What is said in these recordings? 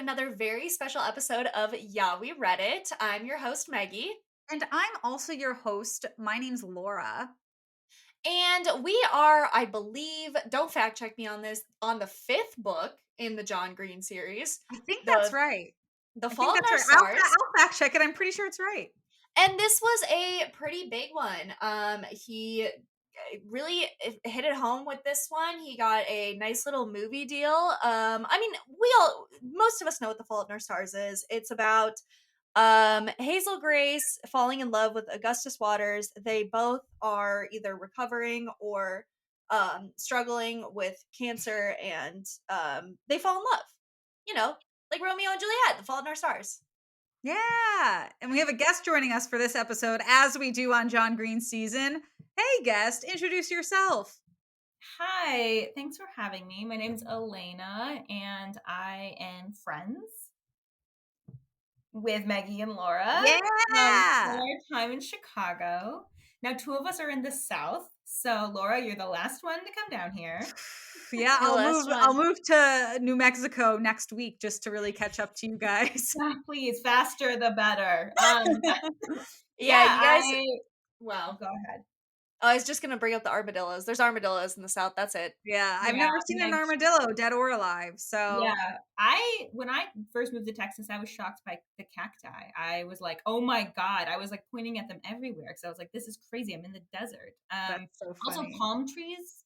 another very special episode of Yeah, We Read It. I'm your host, Meggie, And I'm also your host. My name's Laura. and we are, I believe, don't fact check me on this, on the fifth book in the John Green series, I think that's the right. The I think Fault in that's Our right. Stars. I'll fact check it. I'm pretty sure it's right. And this was a pretty big one. He really hit it home with this one. He got a nice little movie deal. I mean, most of us know what The Fault in Our Stars is. It's about Hazel Grace falling in love with Augustus Waters. They both are either recovering or struggling with cancer, and they fall in love. You know, like Romeo and Juliet, The Fault in Our Stars. Yeah. And we have a guest joining us for this episode, as we do on John Green's season. Hey, guest, introduce yourself. Hi, thanks for having me. My name's Elena, and I am friends with Meggie and Laura from Yeah. our time in Chicago. Now, two of us are in the South, so Laura, you're the last one to come down here. Yeah, The last I'll one. move to New Mexico next week just to really catch up to you guys. Please, faster the better. Yeah, Yeah, you guys. Wow. go ahead. I was just gonna bring up the armadillos. There's armadillos in the South. That's it. Yeah, I've Yeah, never seen an armadillo, dead or alive. So yeah, when I first moved to Texas, I was shocked by the cacti. I was like, "Oh my God." I was like pointing at them everywhere because I was like, "This is crazy. I'm in the desert." that's so Also funny. palm trees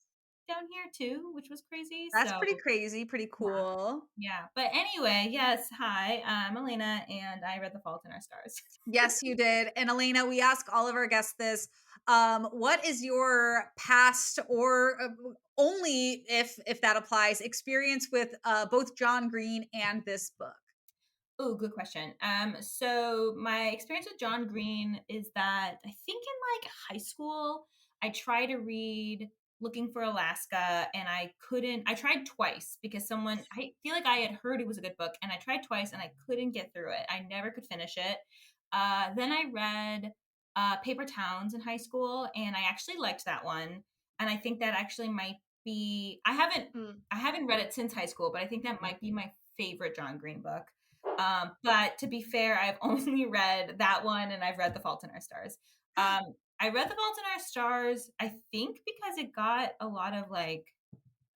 down here too, which was crazy. That's So pretty crazy, pretty yeah, cool. yeah. But anyway, yes. Hi, I'm Elena, and I read The Fault in Our Stars. Yes, you did. And Elena, we ask all of our guests this. What is your past or only if that applies experience with both John Green and this book? Oh, good question. So my experience with John Green is that I think in like high school, I tried to read Looking for Alaska and I couldn't. I tried twice because I feel like I had heard it was a good book and I tried twice and I couldn't get through it. I never could finish it. Then I read Paper Towns in high school and I actually liked that one. And I think that actually might be, Mm. I haven't read it since high school, but I think that might be my favorite John Green book. But to be fair, I've only read that one and I've read The Fault in Our Stars. Um, I read The Fault in Our Stars, I think because it got a lot of like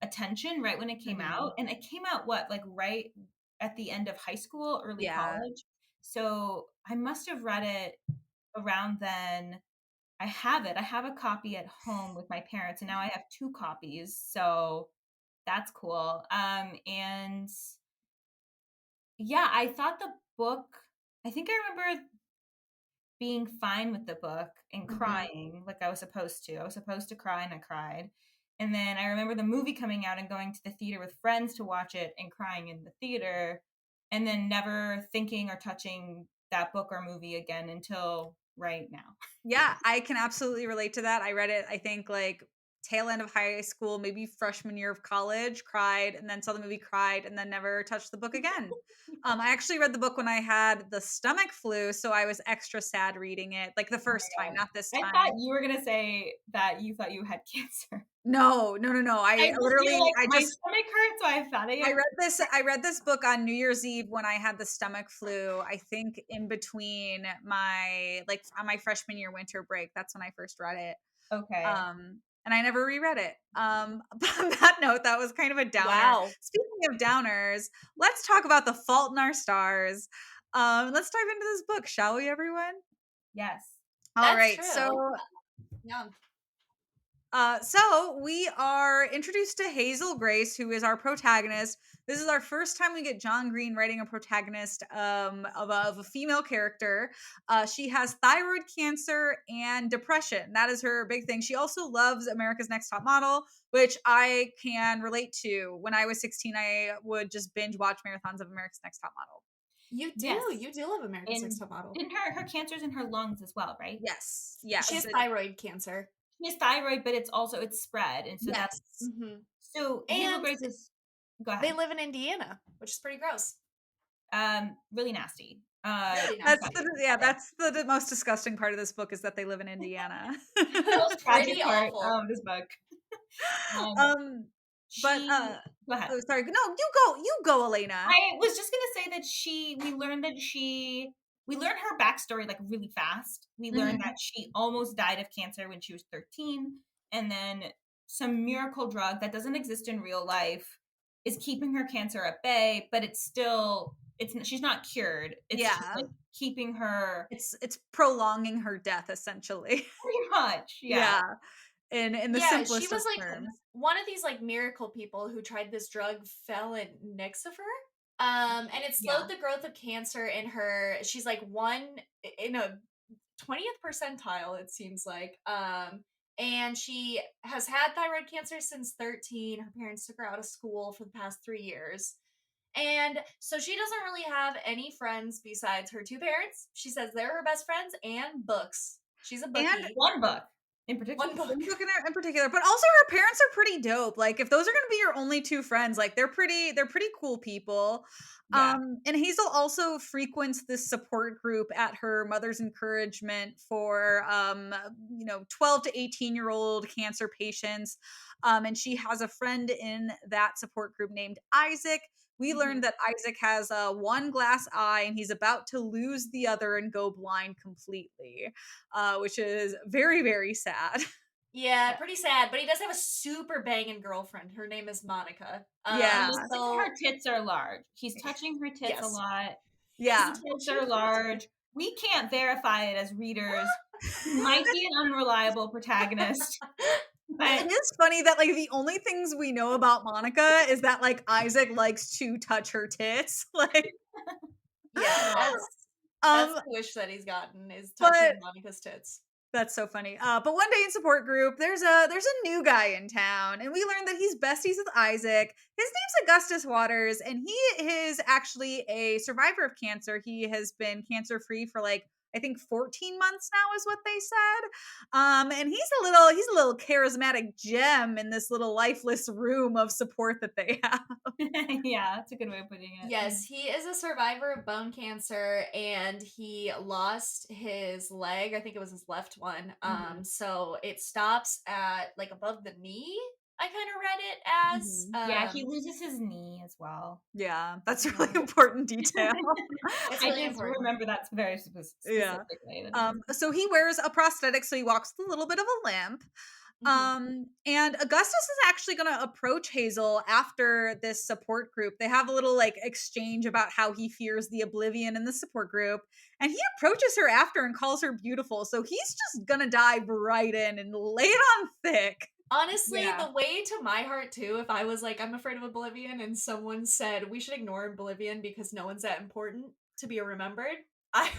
attention right when it came Mhm. out. And it came out like right at the end of high school, early Yeah. college. So I must have read it around then. I have it. I have a copy at home with my parents, and now I have two copies. So that's cool. And yeah, I thought the book, I think I remember being fine with the book and Mhm. crying like I was supposed to. I was supposed to cry and I cried. And then I remember the movie coming out and going to the theater with friends to watch it and crying in the theater and then never thinking or touching that book or movie again until right now. Yeah, I can absolutely relate to that. I read it, I think, like tail end of high school, maybe freshman year of college, cried, and then saw the movie, cried, and then never touched the book again. I actually read the book when I had the stomach flu, so I was extra sad reading it, like the Oh first my time, God. not this I time. thought you were going to say that you thought you had cancer. No, no, no, no. I just feel like I my just stomach hurts, so I thought I read this book on New Year's Eve when I had the stomach flu. I think in between my like on my freshman year winter break. That's when I first read it. okay. And I never reread it. But on that note, that was kind of a downer. Wow. Speaking of downers, let's talk about The Fault in Our Stars. Let's dive into this book, shall we, everyone? Yes. All That's right. true. Yeah. So we are introduced to Hazel Grace, who is our protagonist. This is our first time we get John Green writing a protagonist of a female character. She has thyroid cancer and depression. That is her big thing. She also loves America's Next Top Model, which I can relate to. When I was 16, I would just binge watch marathons of America's Next Top Model. You do. Yes. You do love America's Next And Top Model. didn't her cancer's in her lungs as well, right? Yes, She has yes, thyroid cancer. She has thyroid, but it's spread, and so that's yes. Hmm. so Hazel And Grace is go they ahead. live in Indiana, which is pretty gross. Really nasty. Really I'm That's nasty. sorry. that's the most disgusting part of this book is that they live in Indiana. The most tragic Pretty part awful. of this book. Um, um But She go ahead. oh, sorry. No, you go, Elena. I was just gonna say that we learned her backstory like really fast. We learned Mhm. that she almost died of cancer when she was 13, and then some miracle drug that doesn't exist in real life is keeping her cancer at bay, but she's not cured. It's just Yeah. like keeping her It's prolonging her death essentially. pretty much. Yeah. Yeah. In the Yeah, she simplest of was like terms. one of these like miracle people who tried this drug fell in Nixifer. And it Yeah. slowed the growth of cancer in her. She's like one in a 20th percentile, it seems like. And she has had thyroid cancer since 13. Her parents took her out of school for the past 3 years. And so she doesn't really have any friends besides her two parents. She says they're her best friends and books. She's a And bookie. One book in One particular. book. one book in particular, but also her parents are pretty dope. Like if those are going to be your only two friends, like they're pretty cool people. Yeah. And Hazel also frequents this support group at her mother's encouragement for 12 to 18-year-old cancer patients. And she has a friend in that support group named Isaac. We learned Mhm. that Isaac has one glass eye and he's about to lose the other and go blind completely, which is very, very sad. Yeah, pretty sad, but he does have a super banging girlfriend. Her name is Monica. Yeah. Her tits are large. He's touching her tits a Yes. lot. His Yeah. tits are large. We can't verify it as readers. He might be an unreliable protagonist, It but is funny that like the only things we know about Monica is that like Isaac likes to touch her tits. Like Yeah, that's um the wish that he's gotten is but touching Monica's tits. that's so funny. But one day in support group, there's a new guy in town, and we learned that he's besties with Isaac. His name's Augustus Waters, and he is actually a survivor of cancer. He has been cancer free for like I think 14 months now is what they said. And he's a little charismatic gem in this little lifeless room of support that they have. yeah, that's a good way of putting it. Yes, he is a survivor of bone cancer and he lost his leg. I think it was his left one. So it stops at like above the knee. I kind of read it as. Mhm. Yeah, he loses his knee as well. Yeah, that's a Yeah. really important detail. It's I really just important. remember that's very Yeah. specifically. So he wears a prosthetic, so he walks with a little bit of a limp. Mhm. And Augustus is actually going to approach Hazel after this support group. They have a little like exchange about how he fears the oblivion in the support group. And he approaches her after and calls her beautiful. So he's just going to dive right in and lay it on thick. Honestly, Yeah. the way to my heart too, if I was like, I'm afraid of oblivion, and someone said we should ignore oblivion because no one's that important to be remembered, I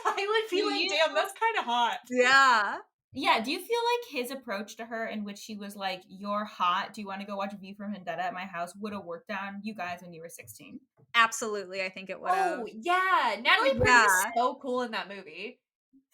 I would Do feel like, you? damn, that's kind of hot. Yeah. Yeah, do you feel like his approach to her, in which she was like, "You're hot. Do you want to go watch V for Vendetta at my house?" would have worked on you guys when you were 16? Absolutely. I think it would have. Oh yeah, Natalie Portman's Yeah. so cool in that movie.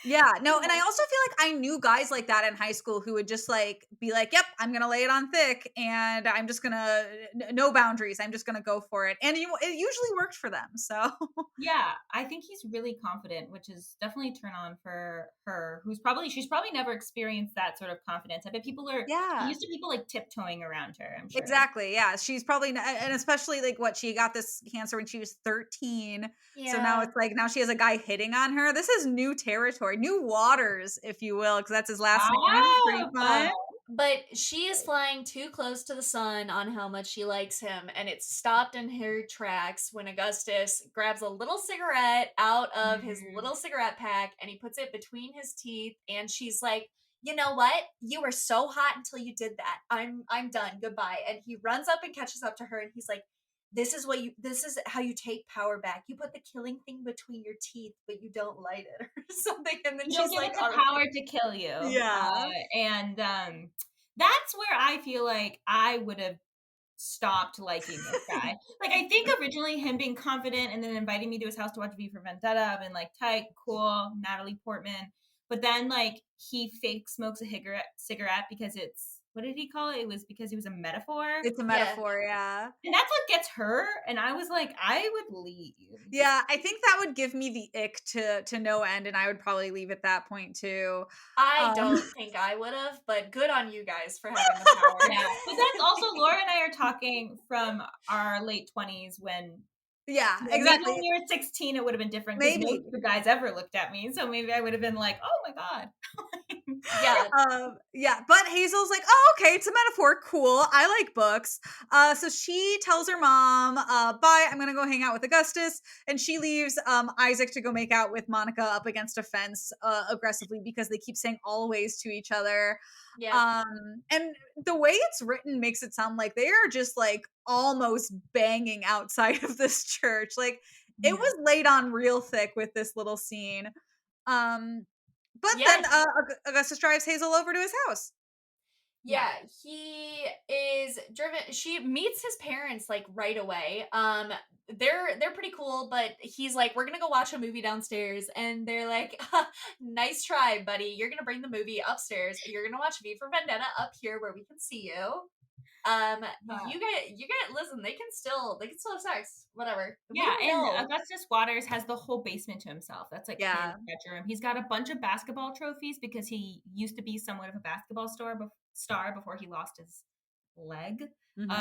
Yeah, no, and I also feel like I knew guys like that in high school who would just like be like, "Yep, I'm gonna lay it on thick, and I'm just gonna no boundaries. I'm just gonna go for it," and it usually worked for them. So Yeah, I think he's really confident, which is definitely a turn on for her, she's probably never experienced that sort of confidence. I bet people are yeah, used to people like tiptoeing around her, I'm sure. exactly. Yeah, she's probably and especially like what she got this cancer when she was 13. So now Yeah. it's like now she has a guy hitting on her. This is new territory, new waters, if you will, because that's his last name. Pretty fun. Wow. But she is flying too close to the sun on how much she likes him, and it's stopped in her tracks when Augustus grabs a little cigarette out of his little cigarette pack and he puts it between his teeth, and she's like, "You know what? You were so hot until you did that. I'm done. Goodbye." And he runs up and catches up to her and he's like, this is how you take power back. You put the killing thing between your teeth, but you don't light it or something. And then You don't she's give like, it the "All right." power to kill you. Yeah. And that's where I feel like I would have stopped liking this guy. Like, I think originally him being confident and then inviting me to his house to watch V for Vendetta, I've been like, tight, cool, Natalie Portman. But then, like, he fake smokes a cigarette because it's what did he call it? It was because he was a metaphor. It's a Yeah. metaphor, yeah. And that's what gets her. And I was like, I would leave. Yeah, I think that would give me the ick to no end, and I would probably leave at that point too. I Um, don't think I would have, but good on you guys for having the power. Yeah. But that's also Laura and I are talking from our late 20s when yeah, maybe exactly. when we were 16 it would have been different because Maybe. most of the guys ever looked at me. So maybe I would have been like, oh my God. Yeah. Yeah, but Hazel's like, oh, okay, it's a metaphor. Cool. I like books. So she tells her mom, bye, I'm gonna go hang out with Augustus. And she leaves Isaac to go make out with Monica up against a fence aggressively because they keep saying always to each other. Yeah. And the way it's written makes it sound like they are just like almost banging outside of this church. Like it was laid on real thick with this little scene. Um, but Yeah. then Augustus drives Hazel over to his house. Yeah, he is driven. She meets his parents like right away. They're pretty cool, but he's like, "We're gonna go watch a movie downstairs," and they're like, "Nice try, buddy. You're gonna bring the movie upstairs. You're gonna watch V for Vendetta up here where we can see you." You get. Listen, they can still have sex. Whatever. We Yeah, don't and know. Augustus Waters has the whole basement to himself. That's like Yeah. his bedroom. He's got a bunch of basketball trophies because he used to be somewhat of a basketball star before he lost his leg. Mhm.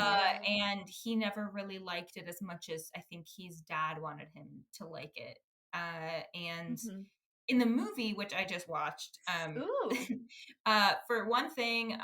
And he never really liked it as much as I think his dad wanted him to like it. And Mhm. in the movie, which I just watched, Ooh. for one thing,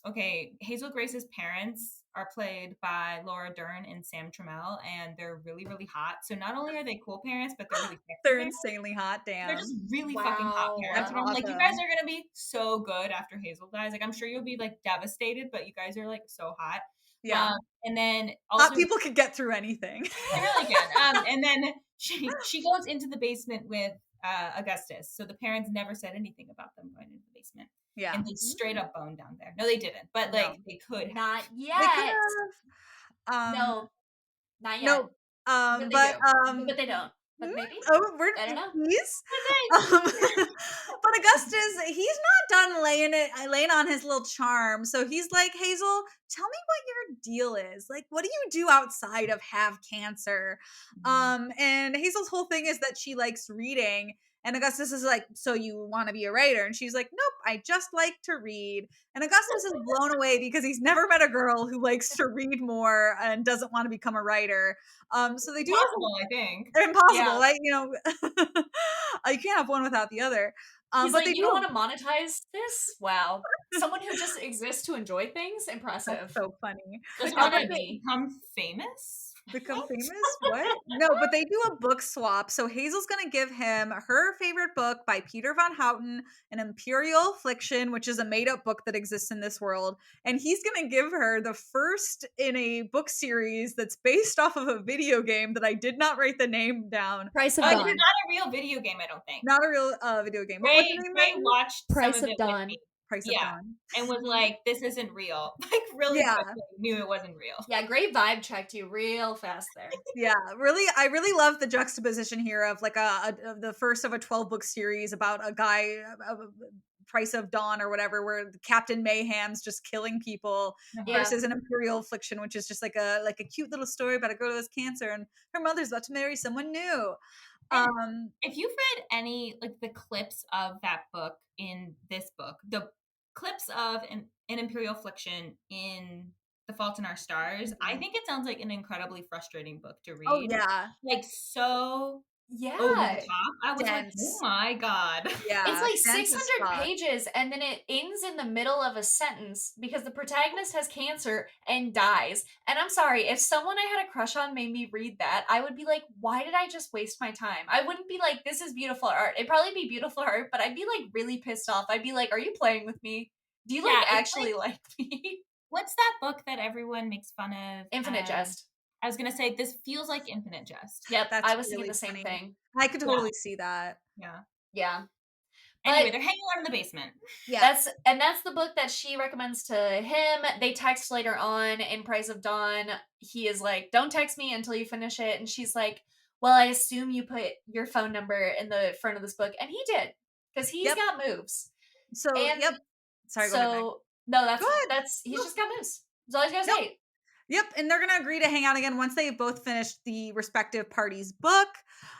okay, Hazel Grace's parents are played by Laura Dern and Sam Trammell, and they're really, really hot. So not only are they cool parents, but they're really sexy They're parents. insanely hot, They're damn. just really fucking hot Wow. parents. That's And I'm like, you awesome. guys are gonna be so good after Hazel dies. Like, I'm sure you'll be like devastated, but you guys are like so hot. Yeah. And then Hot also people could get through anything. they really can. And then she goes into the basement with Augustus. So the parents never said anything about them going into the basement. Yeah. And they straight up boned down there. No, they didn't. But No. like they could have. Not They could yet. have. No, not yet. No. But they do. But they don't. But maybe. I don't know. Please. But Augustus, he's not done laying on his little charm. So he's like, Hazel, tell me what your deal is. Like, what do you do outside of have cancer? And Hazel's whole thing is that she likes reading. And Augustus is like, so you want to be a writer? And she's like, nope, I just like to read. And Augustus is blown away because he's never met a girl who likes to read more and doesn't want to become a writer. So they do Impossible, I think. they're impossible, Yeah. right? You know, you can't have one without the other. He's But like, they you do don't want to monetize this? Wow. Someone who just exists to enjoy things? Impressive. That's so funny. Just How wanted did they me. become famous? Become famous? What? No, but they do a book swap. So Hazel's going to give him her favorite book by Peter von Houten, An Imperial Affliction, which is a made up book that exists in this world. And he's going to give her the first in a book series that's based off of a video game that I did not write the name down. Price of It's Dawn. not a real video game, I don't think. Not a real video game. What's the name? Ray watched Price some of it Dawn. with me. Price of Yeah. Dawn. And was like, this isn't real. Like really Yeah. quickly knew it wasn't real. Yeah, great vibe checked you real fast there. Yeah, really, I really love the juxtaposition here of like the first of a 12-book series about a guy, Price of Dawn or whatever, where Captain Mayhem's just killing people Yeah. versus An Imperial Affliction, which is just like a cute little story about a girl who has cancer and her mother's about to marry someone new. If you've read any like the clips of that book in this book, the clips of an Imperial Affliction in The Fault in Our Stars, I think it sounds like an incredibly frustrating book to read. Oh yeah, Like so Yeah. over the top. I was Dense. like, oh my God. yeah. It's like dense as 600 fuck. pages and then it ends in the middle of a sentence because the protagonist has cancer and dies. And I'm sorry, if someone I had a crush on made me read that, I would be like, why did I just waste my time? I wouldn't be like, this is beautiful art. It'd probably be beautiful art, but I'd be like really pissed off. I'd be like, are you playing with me? Do you Yeah, like it's actually like me? What's that book that everyone makes fun of? Infinite Jest. I was gonna say this feels like Infinite Jest. Yep, That's I was really thinking the same funny. thing. I could totally see that. Yeah. Yeah. Anyway, But- they're hanging out in the basement. Yeah, That's the book that she recommends to him. They text later on in Price of Dawn. He is like, don't text me until you finish it. And she's like, well, I assume you put your phone number in the front of this book. And he did. Because he's Yep. got moves. So And yep. Sorry, go ahead, Meg. so No, Good. he's Nope. just got moves. That's all he's gotta Nope. say. Yep. And they're gonna agree to hang out again once they've both finished the respective parties' book.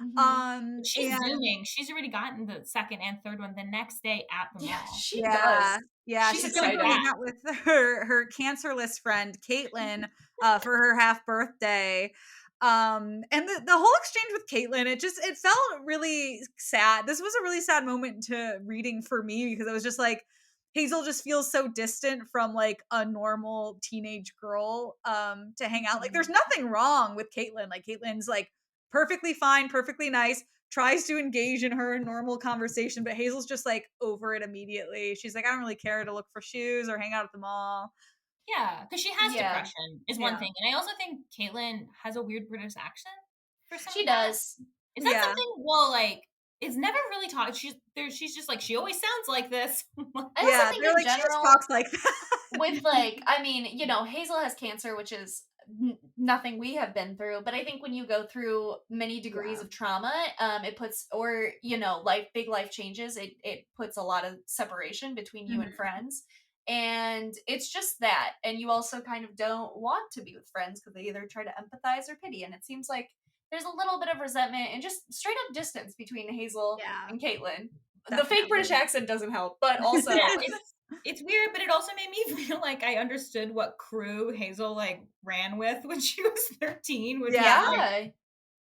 Mhm. But she's And zooming. She's already gotten the second and third one the next day at the Yeah, mall. she yeah, does. yeah, She's She's she's gonna going go excited. hang fast. out with her cancerless friend Caitlin for her half birthday. And the whole exchange with Caitlin, it felt really sad. This was a really sad moment to reading for me because it was just like Hazel just feels so distant from like a normal teenage girl to hang out. Like there's Mhm. nothing wrong with Caitlin. Like Caitlin's like perfectly fine, perfectly nice, tries to engage in her normal conversation, but Hazel's just like over it immediately. She's like, I don't really care to look for shoes or hang out at the mall. Yeah, because she has Yeah, depression is one Yeah. thing, and I also think Caitlyn has a weird British accent for some of she that. does. Is that Yeah. something? Well, like it's never really taught. She's there. She's just like she always sounds like this. I also Yeah. think They're in like, she just general talks like that. with like, I mean, Hazel has cancer, which is nothing we have been through, but I think when you go through many degrees Yeah. of trauma, it puts, or big life changes, it puts a lot of separation between you and Mhm. friends, and it's just that, and you also kind of don't want to be with friends because they either try to empathize or pity, and it seems like there's a little bit of resentment and just straight up distance between Hazel Yeah. and Caitlin. The fake British Definitely. accent doesn't help, but also Yeah, it's weird, but it also made me feel like I understood what crew Hazel like ran with when she was 13, which was Yeah. like yeah,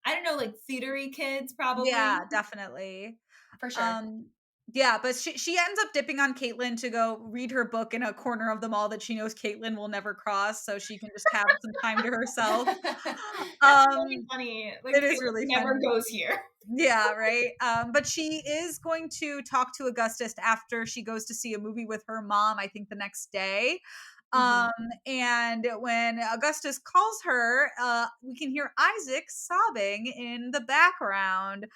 I don't know, like theatery kids Yeah, probably. definitely. for sure. Um, yeah, but she ends up dipping on Caitlin to go read her book in a corner of the mall that she knows Caitlin will never cross, so she can just have some time to herself. That's really Um, funny. Like it is Caitlyn really never funny. goes here. Yeah, right. But she is going to talk to Augustus after she goes to see a movie with her mom, I think the next day. Mhm. Um, and when Augustus calls her, we can hear Isaac sobbing in the background.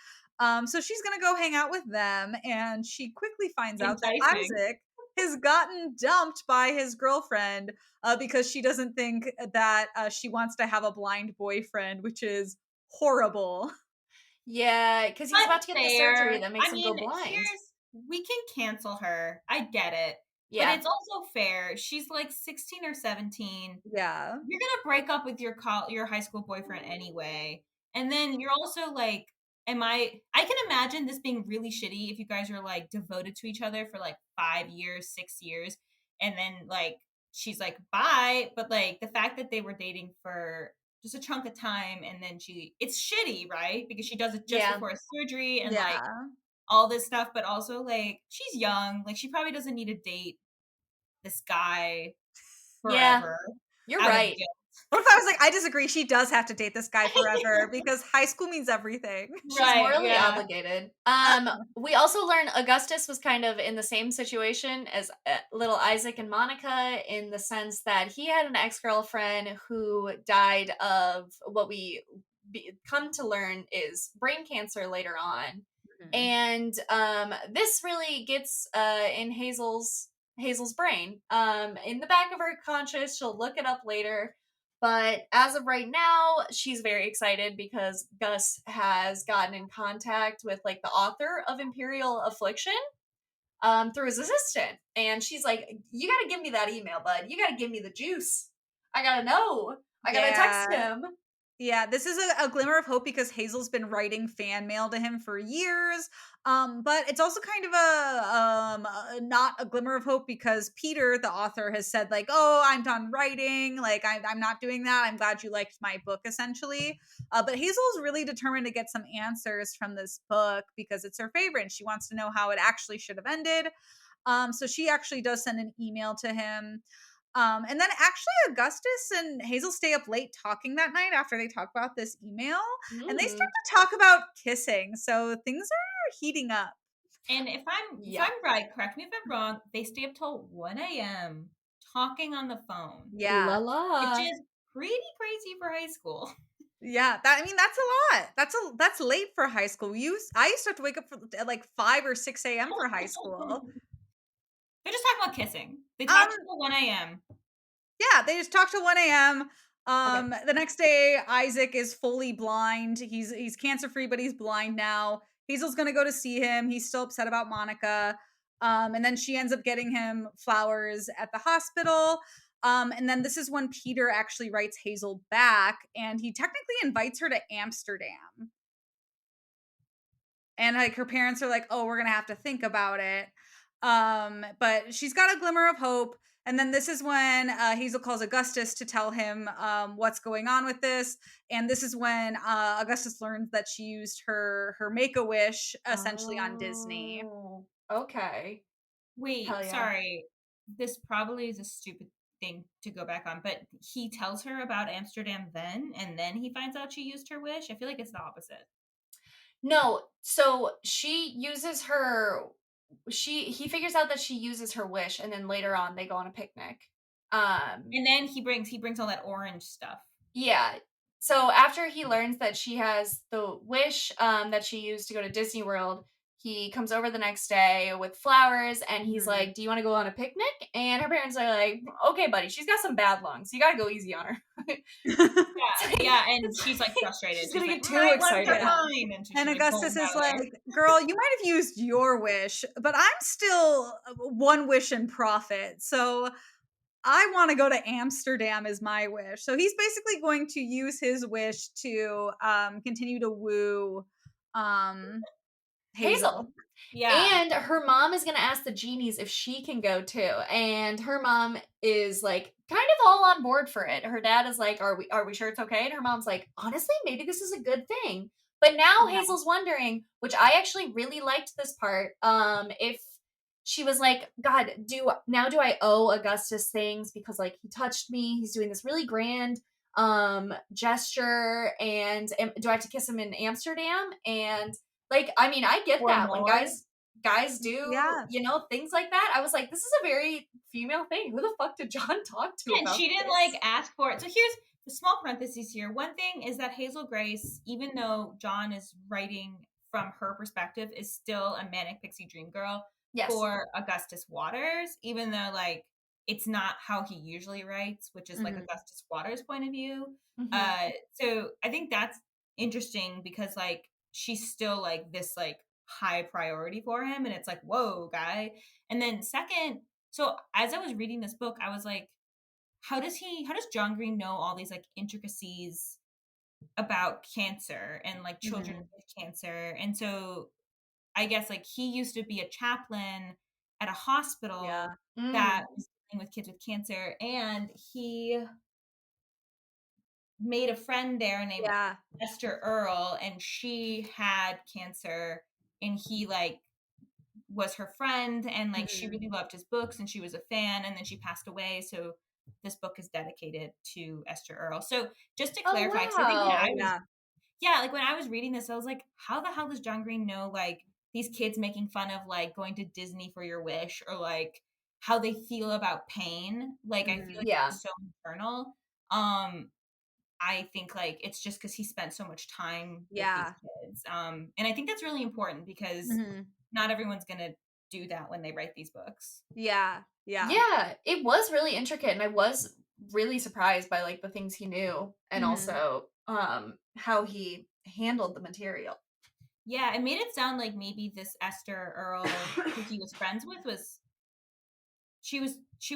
So she's gonna go hang out with them, and she quickly finds out that Enticing. Isaac has gotten dumped by his girlfriend because she doesn't think that she wants to have a blind boyfriend, which is horrible. Yeah, because he's But about to get the surgery fair. that I makes him go mean, blind. we can cancel her. I get it. But Yeah. it's also fair. She's like 16 or 17. Yeah. You're gonna break up with your high school boyfriend anyway. And then you're also like, I can imagine this being really shitty if you guys are like devoted to each other for like 5 years, 6 years, and then like she's like, bye. But like the fact that they were dating for just a chunk of time and then it's shitty, right? Because she does it just Yeah. before a surgery and like Yeah. all this stuff, but also like she's young. Like she probably doesn't need to date this guy Yeah. forever You're out of right. guilt. What if I was like, I disagree. She does have to date this guy forever because high school means everything. She's Right, morally yeah. obligated. We also learn Augustus was kind of in the same situation as little Isaac and Monica in the sense that he had an ex-girlfriend who died of what we come to learn is brain cancer later on. Mhm. And this really gets in Hazel's brain. In the back of her conscious, she'll look it up later. But as of right now, she's very excited because Gus has gotten in contact with like the author of Imperial Affliction through his assistant. And she's like, you gotta give me that email, bud. You gotta give me the juice. I gotta know. I gotta text Yeah. him. Yeah, this is a glimmer of hope because Hazel's been writing fan mail to him for years. But it's also kind of not a glimmer of hope because Peter, the author, has said like, "Oh, I'm done writing. Like, I'm not doing that. I'm glad you liked my book." Essentially, but Hazel's really determined to get some answers from this book because it's her favorite, and she wants to know how it actually should have ended. So she actually does send an email to him. And then actually Augustus and Hazel stay up late talking that night after they talk about this email, and they start Mm, to talk about kissing. So things are heating up. And if yeah. I'm right, correct me if I'm wrong, they stay up till 1 a.m. talking on the phone, Ooh la Yeah. which la. is pretty crazy for high school. Yeah, that's a lot. That's late for high school. I used to have to wake up at like 5 or 6 a.m. for high school. They're just talking about kissing. They Um, talked until 1 a.m. yeah, they just talk to 1 a.m. Okay. The next day, Isaac is fully blind. He's cancer free, but he's blind now. Hazel's gonna go to see him. He's still upset about Monica. And then she ends up getting him flowers at the hospital. And then this is when Peter actually writes Hazel back, and he technically invites her to Amsterdam. And like her parents are like, "Oh, we're gonna have to think about it." But she's got a glimmer of hope. And then this is when Hazel calls Augustus to tell him what's going on with this. And this is when Augustus learns that she used her Make a Wish essentially on Disney. Oh, okay. Hell Wait, yeah. sorry. This probably is a stupid thing to go back on, but he tells her about Amsterdam then, and then he finds out she used her wish. I feel like it's the opposite. No, so she uses her he figures out that she uses her wish, and then later on they go on a picnic. And then he brings all that orange stuff. Yeah. So after he learns that she has the wish that she used to go to Disney World, he comes over the next day with flowers and he's Mhm. like, "Do you want to go on a picnic?" And her parents are like, "Okay, buddy, she's got some bad lungs. You got to go easy on her." Yeah, and she's like frustrated. She's She's gonna like, get too my lungs are excited. fine, and And she like pulls Augustus them is out of there. like, "Girl, you might have used your wish, but I'm still one wish in profit. So I want to go to Amsterdam is my wish." So he's basically going to use his wish to continue to woo Hazel. Hazel. Yeah. And her mom is going to ask the genies if she can go too. And her mom is like kind of all on board for it. Her dad is like, "Are we sure it's okay?" And her mom's like, "Honestly, maybe this is a good thing." But now Yeah. Hazel's wondering, which I actually really liked this part, if she was like, "God, do I owe Augustus things because like he touched me, he's doing this really grand gesture, and do I have to kiss him in Amsterdam?" And like, I mean, I get Or that when more. guys do, Yeah. things like that. I was like, this is a very female thing. Who the fuck did John talk to And about she didn't this? like ask for it. So here's the small parentheses here. One thing is that Hazel Grace, even though John is writing from her perspective, is still a manic pixie dream girl Yes. for Augustus Waters, even though like it's not how he usually writes, which is like Mhm. Augustus Waters' point of view. Mhm. So I think that's interesting because like she's still like this like high priority for him, and it's like, whoa, guy. And then second, so as I was reading this book, I was like, how does John Green know all these like intricacies about cancer and like children Mhm. with cancer? And so I guess like he used to be a chaplain at a hospital Yeah. that Mm. was dealing with kids with cancer, and he made a friend there named Yeah. Esther Earl, and she had cancer, and he like was her friend, and like she Mhm. really loved his books and she was a fan, and then she passed away, so this book is dedicated to Esther Earl. So just to Oh clarify, because I think when I wow. was, Yeah. yeah, like when I was reading this, I was like, how the hell does John Green know like these kids making fun of like going to Disney for your wish, or like how they feel about pain? Like I feel Mhm. like Yeah. it's so internal. um I think like it's just because he spent so much time with these Yeah. kids. And I think that's really important because Mhm. not everyone's gonna do that when they write these books. Yeah. Yeah. Yeah, it was really intricate and I was really surprised by like the things he knew and Mhm. also how he handled the material. Yeah, it made it sound like maybe this Esther Earl who he was friends with was she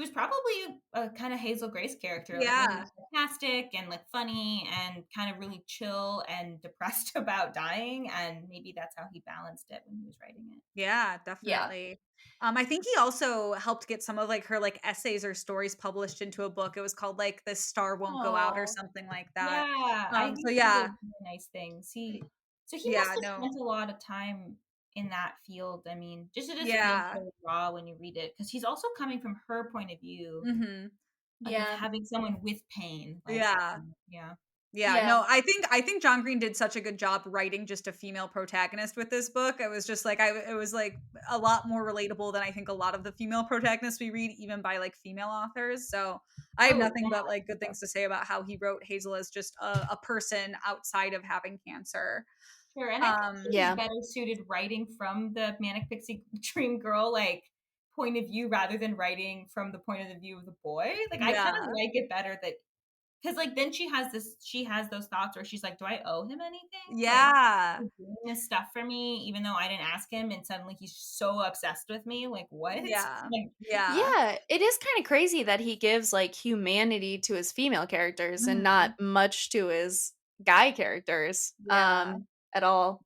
was probably a kind of Hazel Grace character, like maybe Yeah. sarcastic and like funny and kind of really chill and depressed about dying, and maybe that's how he balanced it when he was writing it. Yeah, Yeah. definitely. I think he also helped get some of like her like essays or stories published into a book. It was called like "This Star Won't Go Out" or Oh. something like that. Yeah, I So think he did yeah, really nice things. He must yeah, have no, spent a lot of time in that field. I mean, just it just feels yeah, so raw when you read it because he's also coming from her point of view, hmm like of Yeah. having someone with pain. Like, yeah. yeah. Yeah, Yeah. no, I think John Green did such a good job writing just a female protagonist with this book. It was just like it was like a lot more relatable than I think a lot of the female protagonists we read, even by like female authors. So I have Oh, nothing but like good yeah. things to say about how he wrote Hazel as just a person outside of having cancer. Sure. And I think she was Yeah. better suited writing from the Manic Pixie Dream Girl like point of view rather than writing from the point of the view of the boy. Like I kind of Yeah. like it better that because like then she has those thoughts where she's like, do I owe him anything? Like Yeah. he's doing this stuff for me, even though I didn't ask him, and suddenly he's so obsessed with me. Like what? Yeah. Like, Yeah. Yeah, it is kind of crazy that he gives like humanity to his female characters and not Mhm. much to his guy characters Yeah. at all.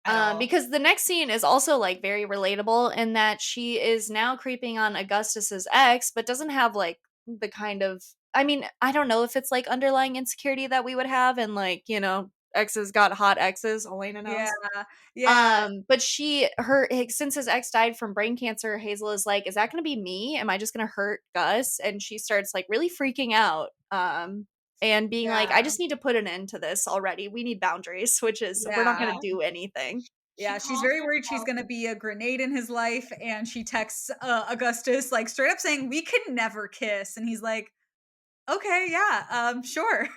at all. Because the next scene is also like very relatable in that she is now creeping on Augustus's ex, but doesn't have like the kind of, I mean, I don't know if it's like underlying insecurity that we would have, and like, you know, exes got hot exes, Elena Yeah. knows. Yeah. But since his ex died from brain cancer, Hazel is like, is that gonna be me? Am I just gonna hurt Gus? And she starts like really freaking out. And being like, I Yeah. just need to put an end to this already. We need boundaries, which is we're not Yeah. gonna do anything. She Yeah, she's calls very worried she's herself. gonna be a grenade in his life, and she texts Augustus like straight up saying, "We can never kiss," and he's like, "Okay, yeah, sure."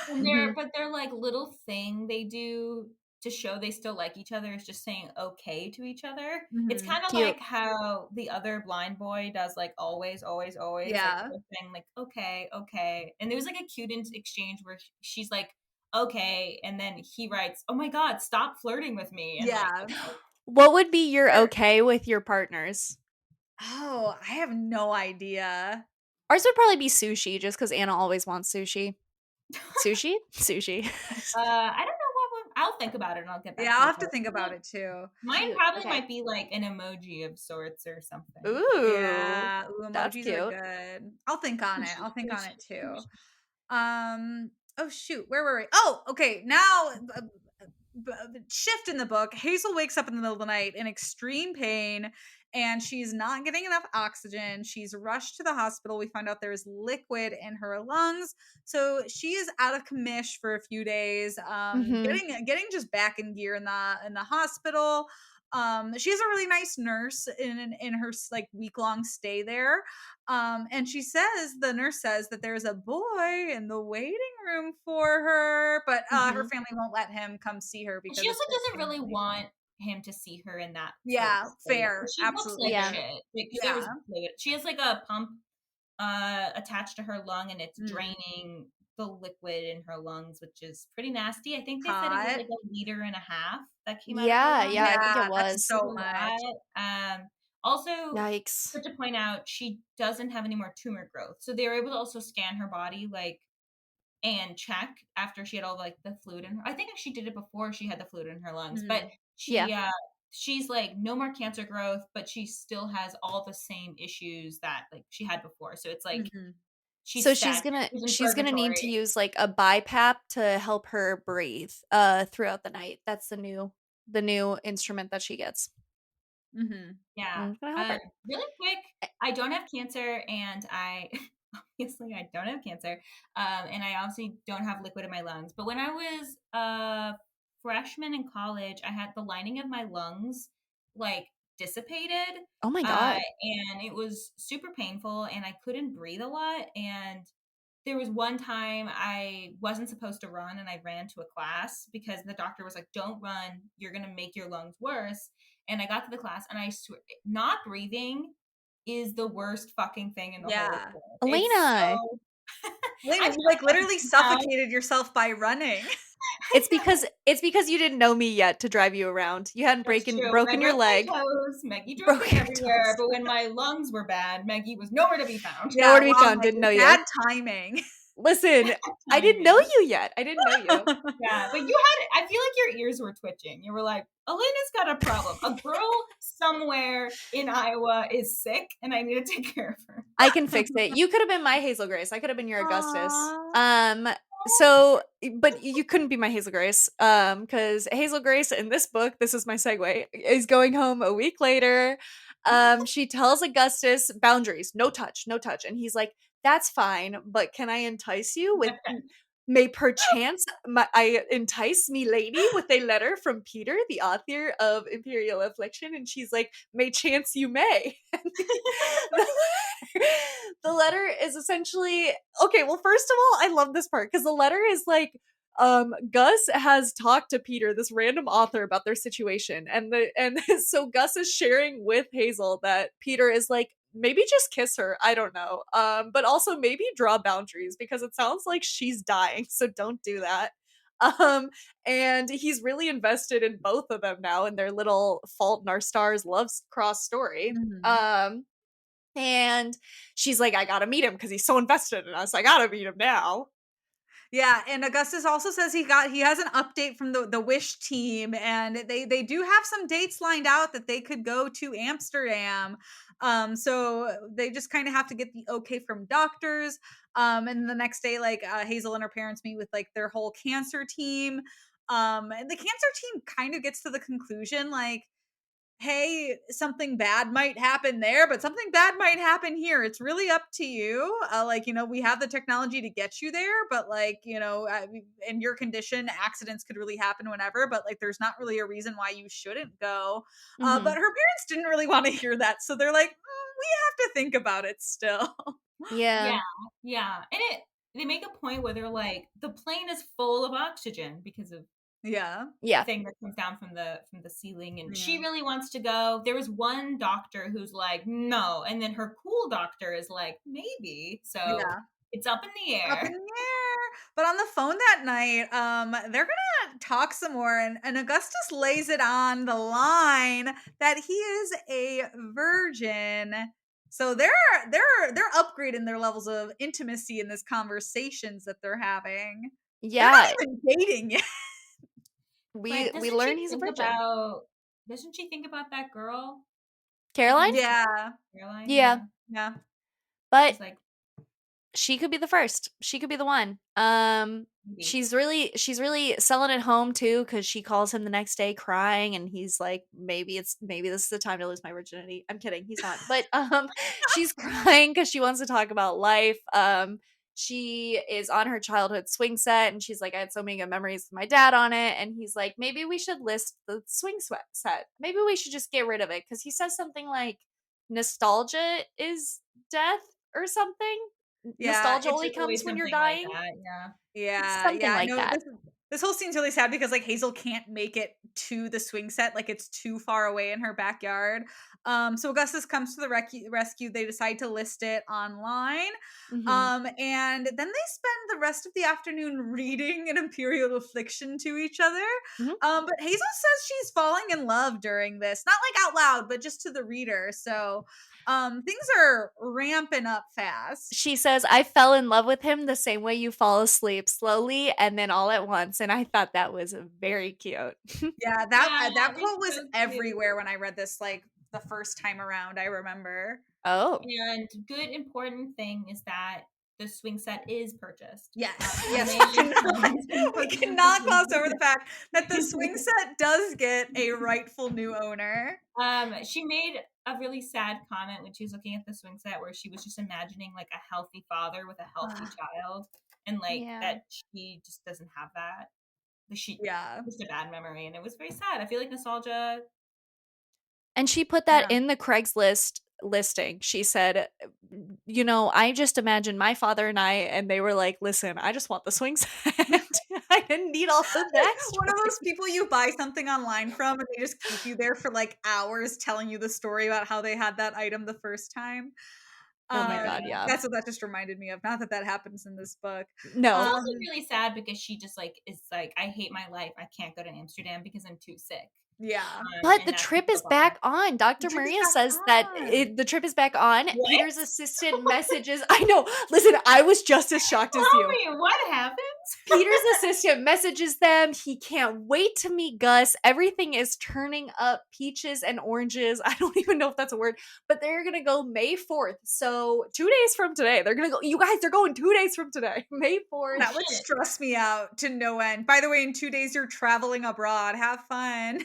And Mhm. they're like little thing they do to show they still like each other is just saying okay to each other. It's Mhm. kind of Cute. like how the other blind boy does, like always, always, always, like Yeah, they're saying like okay, okay. And there was like a cute exchange where she's like okay, and then he writes, "Oh my god, stop flirting with me," and like yeah. okay. What would be your Sure. okay with your partners? Oh, I have no idea. Ours would probably be sushi, just because Anna always wants sushi. Sushi? Sushi. I don't know what one. I'll think about it and I'll get Yeah, back to I'll you. have to think about it too. Mine Cute. probably Okay. might be like an emoji of sorts or something. Ooh, Yeah, ooh, that's emojis are cute. good. I'll think on it. I'll think on it too. Oh shoot, where were we? Oh, okay. Now shift in the book. Hazel wakes up in the middle of the night in extreme pain and she's not getting enough oxygen. She's rushed to the hospital. We find out there's liquid in her lungs. So she is out of commish for a few days. Mhm. Getting just back in gear in the hospital. She has a really nice nurse in her like week-long stay there. And the nurse says that there's a boy in the waiting room for her, but her Mhm. family won't let him come see her And because she it's also her doesn't really family. want him to see her in that sort of Yeah, state. fair. She looks like Absolutely Yeah. fair. shit. Like there was Yeah. fluid. She has like a pump attached to her lung and it's Mm. draining the liquid in her lungs, which is pretty nasty. I think they said it was Hot. like 1.5 liters that came out of her Yeah, lungs. yeah, I think it Yeah, that's was. It's so a much. lot. Also, Yikes. good to point out, she doesn't have any more tumor growth. So they were able to also scan her body, like, and check after she had all like the fluid in her. I think she did it before she had the fluid in her lungs, but Mhm. Yeah. she's like no more cancer growth, but she still has all the same issues that like she had before. So it's like Mhm. she's So set. She's in she's gonna need to purgatory. use like a BiPAP to help her breathe throughout the night. That's the new instrument that she gets. Mhm. Yeah. And it's gonna help her. Really quick, I don't have cancer, and I obviously I don't have cancer, and I obviously don't have liquid in my lungs. But when I was a freshman in college, I had the lining of my lungs like dissipated, Oh my god. and it was super painful, and I couldn't breathe a lot, and there was one time I wasn't supposed to run and I ran to a class because the doctor was like, "Don't run. You're going to make your lungs worse." And I got to the class and I swear, not breathing is the worst fucking thing in the whole Yeah. world. It's Elena, so Lena, I you feel like like literally now suffocated yourself by running. I know it's because you didn't know me yet to drive you around. You hadn't that's true. When I broken your broke my leg. toes, Meggie drove Broke me your everywhere, toes. but when my lungs were bad, Meggie was nowhere to be found. Nowhere Yeah, to be wow, found, didn't know Megan, you. bad timing. Listen, I didn't know Timing. you yet. I didn't know you. Yeah, but you had, I feel like your ears were twitching. You were like, Elena's got a problem. A girl somewhere in Iowa is sick and I need to take care of her. I can fix it. You could have been my Hazel Grace. I could have been your Augustus. Aw. So but you couldn't be my Hazel Grace. Because Hazel Grace in this book, this is my segue, is going home a week later. She tells Augustus boundaries, no touch, no touch. And he's like, that's fine, but can I entice you with may perchance I entice me lady with a letter from Peter, the author of Imperial Affliction, and she's like, may chance you may. the, the letter is essentially okay. Well, first of all, I love this part because the letter is like, Gus has talked to Peter, this random author, about their situation, and so Gus is sharing with Hazel that Peter is like, maybe just kiss her. I don't know. But also maybe draw boundaries because it sounds like she's dying, so don't do that. Um, and he's really invested in both of them now in their little Fault in Our Stars love cross story. Mhm. And she's like, I gotta meet him because he's so invested in us. I gotta meet him now. Yeah, and Augustus also says he has an update from the Wish team, and they do have some dates lined out that they could go to Amsterdam. So they just kind of have to get the okay from doctors. And the next day, like Hazel and her parents meet with like their whole cancer team. And the cancer team kind of gets to the conclusion like, hey, something bad might happen there, but something bad might happen here. It's really up to you. Like, we have the technology to get you there, but like, in your condition, accidents could really happen whenever, but like, there's not really a reason why you shouldn't go. But Mhm. her parents didn't really want to hear that. So they're like, we have to think about it still. Yeah. Yeah, yeah. And they make a point where they're like, the plane is full of oxygen because of Yeah. the Yeah. thing that comes down from the ceiling, and she Yeah. really wants to go. There was one doctor who's like, no, and then her cool doctor is like, maybe. So Yeah. it's up in the Up in air. the air. But on the phone that night, they're gonna talk some more, and Augustus lays it on the line that he is a virgin. So they're upgrading their levels of intimacy in this conversations that they're having. They're Yeah. not even dating yet. We But we doesn't learn she he's a think virgin. about doesn't she think about that girl? She Caroline? thinks Yeah, Caroline, Yeah. yeah. yeah, But She's like, she could be the first. She could be the one. maybe. She's really selling it home too because she calls him the next day crying and he's like, maybe this is the time to lose my virginity. I'm kidding, he's not. But she's crying because she wants to talk about life. She is on her childhood swing set and she's like, I had so many good memories with my dad on it. And he's like, maybe we should list the swing set. Maybe we should just get rid of it because he says something like nostalgia is death or something. yeah. Nostalgia It's only comes Always when you're something like dying. that, yeah. Yeah, Something yeah. like No, that. this whole scene's really sad because like Hazel can't make it to the swing set, like it's too far away in her backyard. So Augustus comes to the rescue. They decide to list it online. Mhm. And then they spend the rest of the afternoon reading an Imperial Affliction to each other. Mhm. But Hazel says she's falling in love during this, not like out loud, but just to the reader. So things are ramping up fast. She says, "I fell in love with him the same way you fall asleep, slowly and then all at once." And I thought that was very cute. Yeah, Yeah, that it's quote was so cute. everywhere when I read this, like, the first time around, I remember. Oh. And good important thing is that the swing set is purchased. Yes, She yes, made we cannot gloss over the fact that the swing set does get a rightful new owner. she made a really sad comment when she was looking at the swing set where she was just imagining like a healthy father with a healthy child, and like Yeah. that she just doesn't have that. Like, she Yeah, just a bad memory, and it was very sad. I feel like nostalgia. And she put that yeah. in the Craigslist listing. She said, I just imagined my father and I, and they were like, listen, I just want the swing set. I didn't need all the One of backstory. those people you buy something online from, and they just keep you there for, like, hours telling you the story about how they had that item the first time. Oh my God, Yeah. yeah. That's what that just reminded me of. Not that that happens in this book. It's No. also Um, really sad because she just like is like, I hate my life. I can't go to Amsterdam because I'm too sick. yeah. But the And that's trip so is bummer. back on. The Dr. trip is Maria back says that on. the trip is back on. What? Peter's assistant messages. I know. Listen, I was just as shocked as Tell you. me what happened. Peter's assistant messages them. He can't wait to meet Gus. Everything is turning up peaches and oranges. I don't even know if that's a word, but they're going to go May 4th. So 2 days from today, they're going to go. You guys, they're going 2 days from today, May 4th. That would Shit. stress me out to no end. By the way, in 2 days you're traveling abroad. Have fun.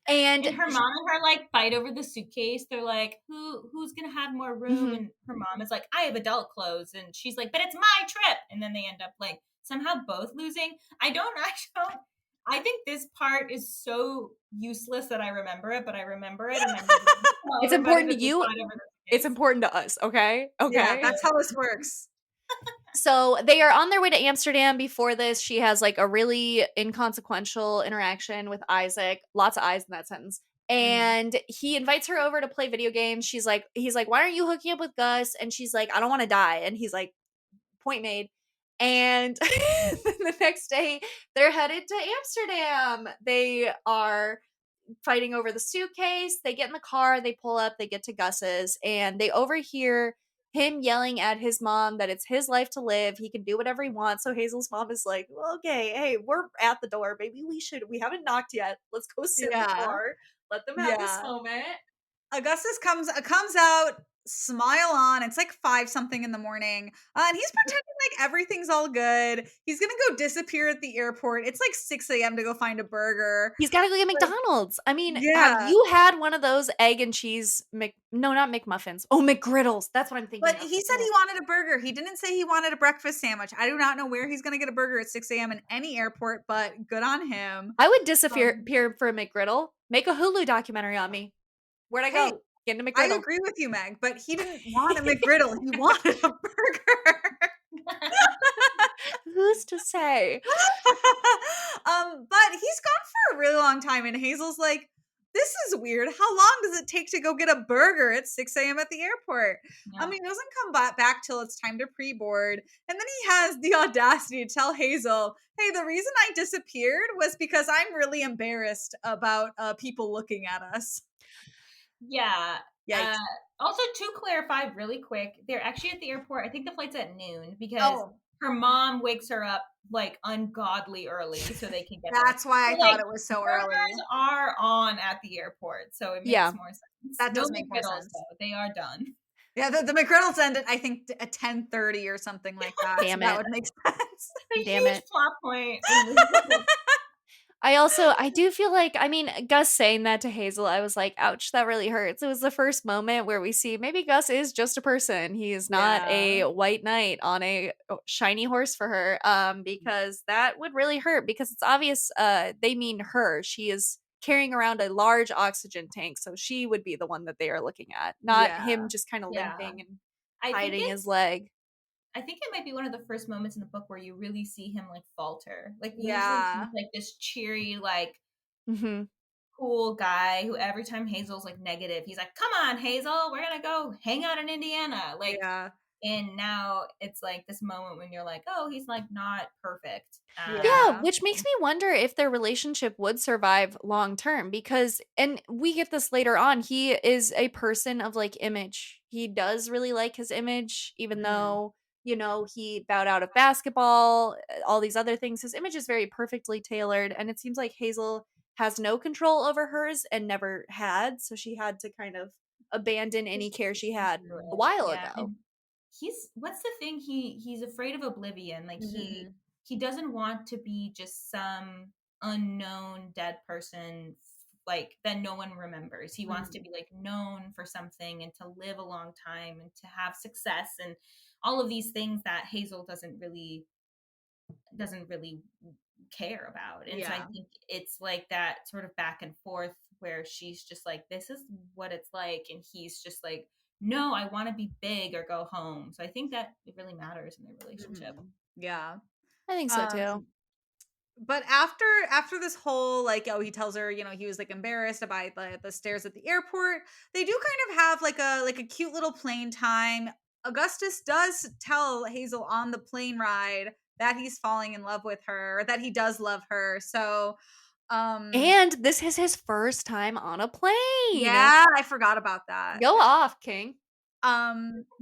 And And her mom and her like fight over the suitcase. They're like, who's gonna have more room? mhm. And her mom is like, I have adult clothes, and she's like, but it's my trip. And then they end up like somehow both losing. I don't actually. I think this part is so useless that I remember it, but I remember it, and I'm going to tell It's everybody important that to they you. fought over the It's suitcase. important to us. Okay. Yeah, Okay. that's how this works. So they are on their way to Amsterdam. Before this, she has like a really inconsequential interaction with Isaac. Lots of eyes in that sentence. Mhm. and he invites her over to play video games. He's like, "Why aren't you hooking up with Gus?" And she's like, "I don't want to die." And he's like, "Point made." And the next day, they're headed to Amsterdam. They are fighting over the suitcase. They get in the car, they pull up, they get to Gus's, and they overhear him yelling at his mom that it's his life to live. He can do whatever he wants. So Hazel's mom is like, well, okay, hey, we're at the door. Maybe we haven't knocked yet. Let's go sit in the Yeah. car. Let them have this Yeah. moment. Augustus comes out, smile on. It's like 5 something in the morning. And he's pretending like everythings all good. He's gonna go disappear at the airport. It's like 6 a.m. to go find a burger. He's got to go get Like, McDonald's. I mean, have yeah. you had one of those egg and cheese no, not McMuffins. Oh, McGriddles. That's what I'm thinking But of. he said he wanted a burger. He didn't say he wanted a breakfast sandwich. I do not know where he's gonna get a burger at 6 a.m. in any airport, but good on him. I would disappear Um, for a McGriddle. Make a Hulu documentary on me. Where'd I hey, go? Get in a I McGriddle. agree with you, Meg, but he didn't want a McGriddle. He wanted a burger. Who's to say? But he's gone for a really long time, and Hazel's like, this is weird. How long does it take to go get a burger at 6 a.m. at the airport? Yeah. He doesn't come back till it's time to pre-board. And then he has the audacity to tell Hazel, hey, the reason I disappeared was because I'm really embarrassed about people looking at us. Yeah. Yikes. Also, to clarify really quick, they're actually at the airport. I think the flight's at noon because Oh, her mom wakes her up like ungodly early so they can get there. that's why I So, like, thought it was so early. burgers are on at the airport, so it makes Yeah. more sense. That No does make more McGriddles, sense. though. They are done. Yeah, the McGriddles ended, I think, at 10:30 or something like that. Damn So that it. would make sense. A Damn huge it. plot point. In this. I do feel like, I mean, Gus saying that to Hazel, I was like, ouch, that really hurts. It was the first moment where we see maybe Gus is just a person. He is not Yeah. a white knight on a shiny horse for her. Because that would really hurt because it's obvious they mean her. She is carrying around a large oxygen tank, so she would be the one that they are looking at, not him Yeah. just kind of Yeah. limping and I think hiding his it's leg. I think it might be one of the first moments in the book where you really see him like falter. Like usually he's Yeah. like this cheery, like Hmm. cool guy who every time Hazel's like negative, he's like, "Come on, Hazel, we're gonna go hang out in Indiana." Like, Yeah. and now it's like this moment when you're like, "Oh, he's like not perfect." Yeah, Yeah. which makes me wonder if their relationship would survive long term because, and we get this later on, he is a person of like image. He does really like his image, even Mhm. though, he bowed out of basketball, all these other things. His image is very perfectly tailored, and it seems like Hazel has no control over hers and never had. So she had to kind of abandon any Just care she had through a it. while Yeah, ago. and he's what's the thing? He's afraid of oblivion. Like he Mhm. he doesn't want to be just some unknown dead person like that no one remembers. He wants to Mhm. be like known for something and to live a long time and to have success and all of these things that Hazel doesn't really care about. And so I Yeah. think it's like that sort of back and forth where she's just like, this is what it's like. And he's just like, no, I want to be big or go home. So I think that it really matters in their relationship. Mhm. Yeah. I think so too. Um but after this whole like, oh, he tells her, he was like embarrassed about the stairs at the airport. They do kind of have like a cute little plane time. Augustus does tell Hazel on the plane ride that he's falling in love with her, or that he does love her. So um And this is his first time on a plane. yeah, I forgot about that. Go off, King.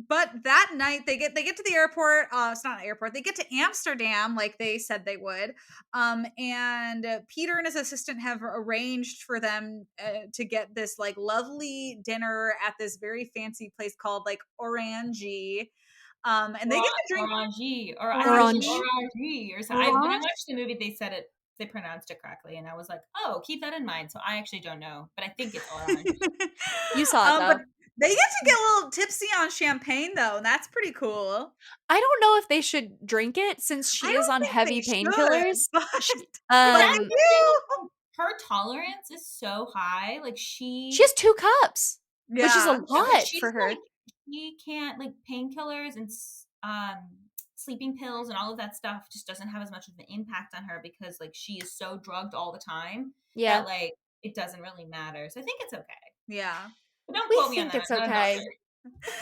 But that night they get to the airport. It's not an airport. They get to Amsterdam like they said they would. And Peter and his assistant have arranged for them to get this like lovely dinner at this very fancy place called like Orange. And they get to drink Orange, or I think it's like Orange. Orange. Orange or something. When I Orange. watched the movie, they said it, they pronounced it correctly, and I was like, oh, keep that in mind. So I actually don't know, but I think it's Orange. You saw it But though. they get to get a little tipsy on champagne though, and that's pretty cool. I don't know if they should drink it since I she is don't on think they heavy should, painkillers. but She But that's um the thing. you. Her tolerance is so high. Like she has 2 cups, which is a Yeah. yeah, but lot she's for her. like she can't like painkillers and sleeping pills and all of that stuff just doesn't have as much of an impact on her because like she is so drugged all the time Yeah. that like it doesn't really matter. So I think it's okay. Yeah. But don't We quote me on think that. it's I'm not a doctor. okay.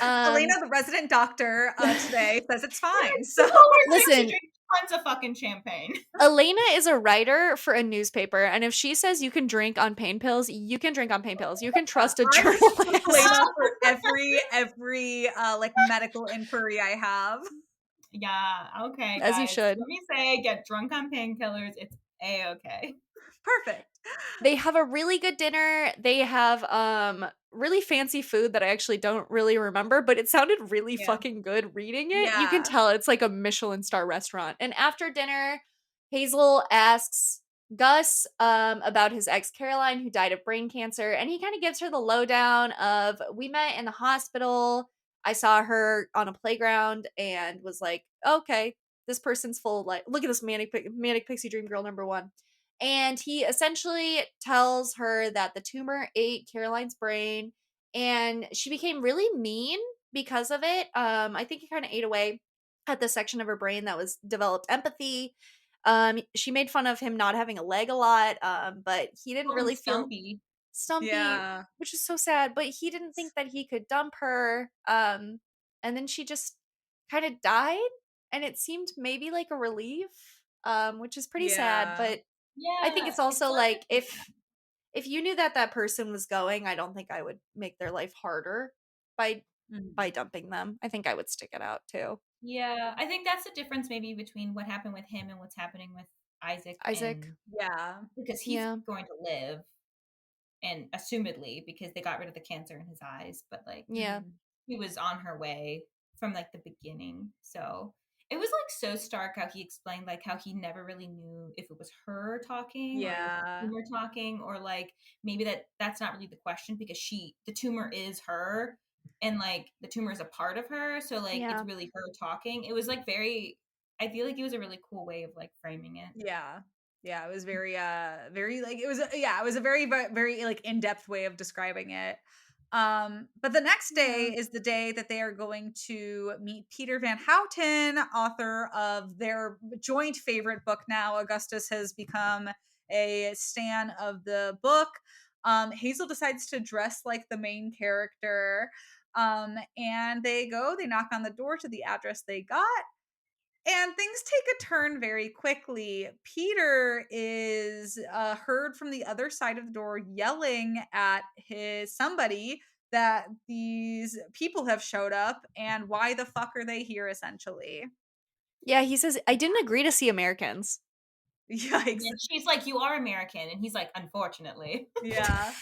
Elena, Um, the resident doctor, today says it's fine. So People who think she listen, drinks tons of fucking champagne. Elena is a writer for a newspaper, and if she says you can drink on pain pills, you can drink on pain pills. You can trust a I just trust journalist. Elena for every like medical inquiry I have. Yeah, okay, As you guys. should. Let me say, get drunk on painkillers. It's a-okay. Perfect. They have a really good dinner. They have really fancy food that I actually don't really remember, but it sounded really Yeah. fucking good reading it. You can Yeah. tell it's like a Michelin star restaurant. And after dinner, Hazel asks Gus about his ex Caroline who died of brain cancer, and he kind of gives her the lowdown of we met in the hospital. I saw her on a playground and was like, okay, this person's full of like, look at this manic pixie dream girl number one. And he essentially tells her that the tumor ate Caroline's brain and she became really mean because of it. I think it kind of ate away at the section of her brain that was developed empathy. She made fun of him not having a leg a lot, but he didn't Call him really feel Stumpy. stumpy, Yeah. which is so sad. But he didn't think that he could dump her. And then she just kind of died, and it seemed maybe like a relief, which is pretty sad. Yeah. But I think Yeah, it's it's also not like that bad. if you knew that that person was going, I don't think I would make their life harder by Mhm. dumping them. I think I would stick it out too. Yeah, I think that's the difference maybe between what happened with him and what's happening with Isaac, Isaac. and Yeah. because he's Yeah. going to live, and assumedly because they got rid of the cancer in his eyes, but like Yeah. Mhm. he was on her way from like the beginning. So it was like so stark how he explained like how he never really knew if it was her talking or it was the Yeah. tumor talking, or like maybe that's not really the question because the tumor is her, and like the tumor is a part of her, so like it's Yeah. really her talking. It was like very, I feel like it was a really cool way of like framing it. Yeah. Yeah, it was very like it was yeah, it was a very like in-depth way of describing it. But the next day Yeah. is the day that they are going to meet Peter Van Houten, author of their joint favorite book now. Augustus has become a stan of the book. Hazel decides to dress like the main character. And they knock on the door to the address they got, and things take a turn very quickly. Peter is heard from the other side of the door yelling at his somebody that these people have showed up and why the fuck are they here essentially. Yeah, he says I didn't agree to see Americans. Yikes. And she's like, "You are American," and he's like, "Unfortunately." Yeah.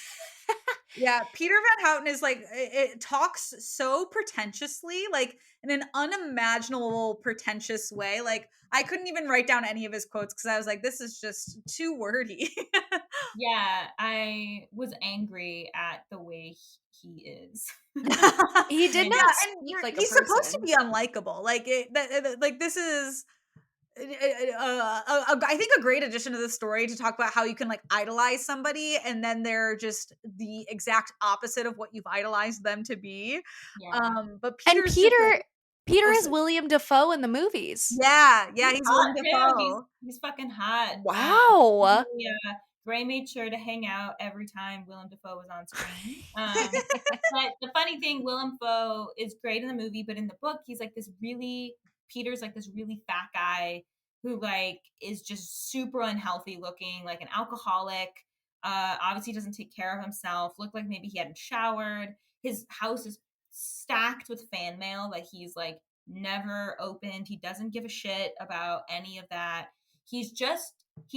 Yeah, Peter Van Houten is like it talks so pretentiously, like in an unimaginable pretentious way. Like I couldn't even write down any of his quotes because I was like, this is just too wordy. Yeah, I was angry at the way he is. He did Like, not Yeah, and speak like a he's supposed to person. be unlikable. Like like this is I think a great addition to the story to talk about how you can like idolize somebody and then they're just the exact opposite of what you've idolized them to be. yeah. But And Peter's just like, Peter oh, is William Dafoe in the movies. yeah, He's he's hot Willem too. Dafoe. He's fucking hot. Wow. Gray made sure to hang out every time Willem Dafoe was on screen. But the funny thing, Willem Dafoe is great in the movie, but in the book, he's like this really Peter's like this really fat guy who like is just super unhealthy looking, like an alcoholic. Obviously doesn't take care of himself. Looked like maybe he hadn't showered. His house is stacked with fan mail that he's like never opened. He doesn't give a shit about any of that. He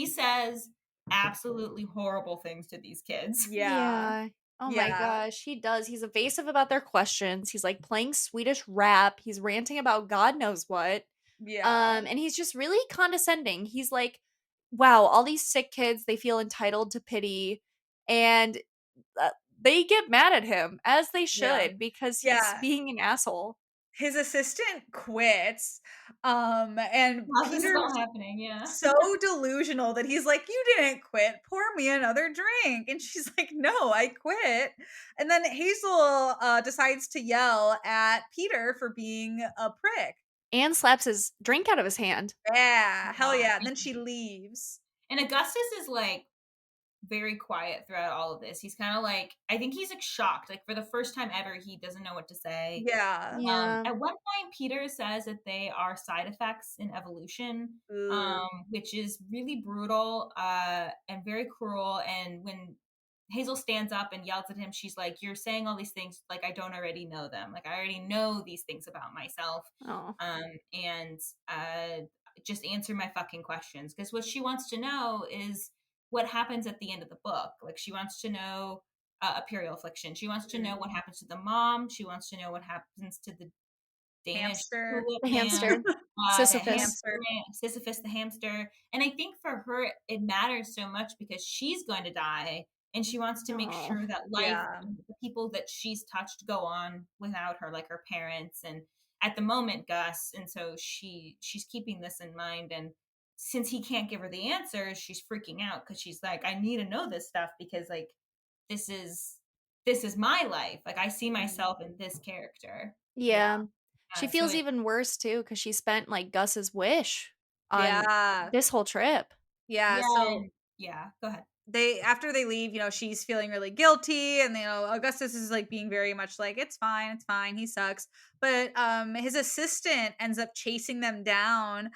says absolutely horrible things to these kids. Yeah, Yeah. Oh my yeah, gosh, he does. He's evasive about their questions. He's like playing Swedish rap. He's ranting about God knows what. yeah, And he's just really condescending. He's like, wow, all these sick kids, they feel entitled to pity. And uh, they get mad at him, as they yeah, should, because he's yeah. being an asshole. His assistant quits, and While this is all Peter's happening, yeah. so delusional that he's like, "You didn't quit. Pour me another drink." And she's like, "No, I quit." And then Hazel decides to yell at Peter for being a prick. And slaps his drink out of his hand. Yeah, hell Yeah. yeah. And then she leaves. And Augustus is like very quiet throughout all of this. He's kind of like, I think he's like shocked. Like for the first time ever, he doesn't know what to say. Yeah. Yeah. At one point, Peter says that they are side effects in evolution, Ooh. which is really brutal and very cruel. And when Hazel stands up and yells at him, she's like, "You're saying all these things like I don't already know them. Like I already know these things about myself." Oh. And just answer my fucking questions, because what she wants to know is what happens at the end of the book. Like she wants to know a period affliction. She wants to know what happens to the mom. She wants to know what happens to the Danish Hamster. tulip The man, hamster. the Sisyphus. hamster man, Sisyphus the hamster. And I think for her, it matters so much because she's going to die, and she wants to make Oh. sure that life, Yeah. the people that she's touched, go on without her, like her parents, and at the moment Gus. And so she's keeping this in mind. And since he can't give her the answers, she's freaking out because she's like, I need to know this stuff because like this is my life. Like I see myself in this character. Yeah. Yeah. She So feels even worse too because she spent like Gus's wish on Yeah. this whole trip. Yeah. yeah, So and yeah, go ahead. after they leave, she's feeling really guilty, and Augustus is like being very much like, it's fine, he sucks. But his assistant ends up chasing them down.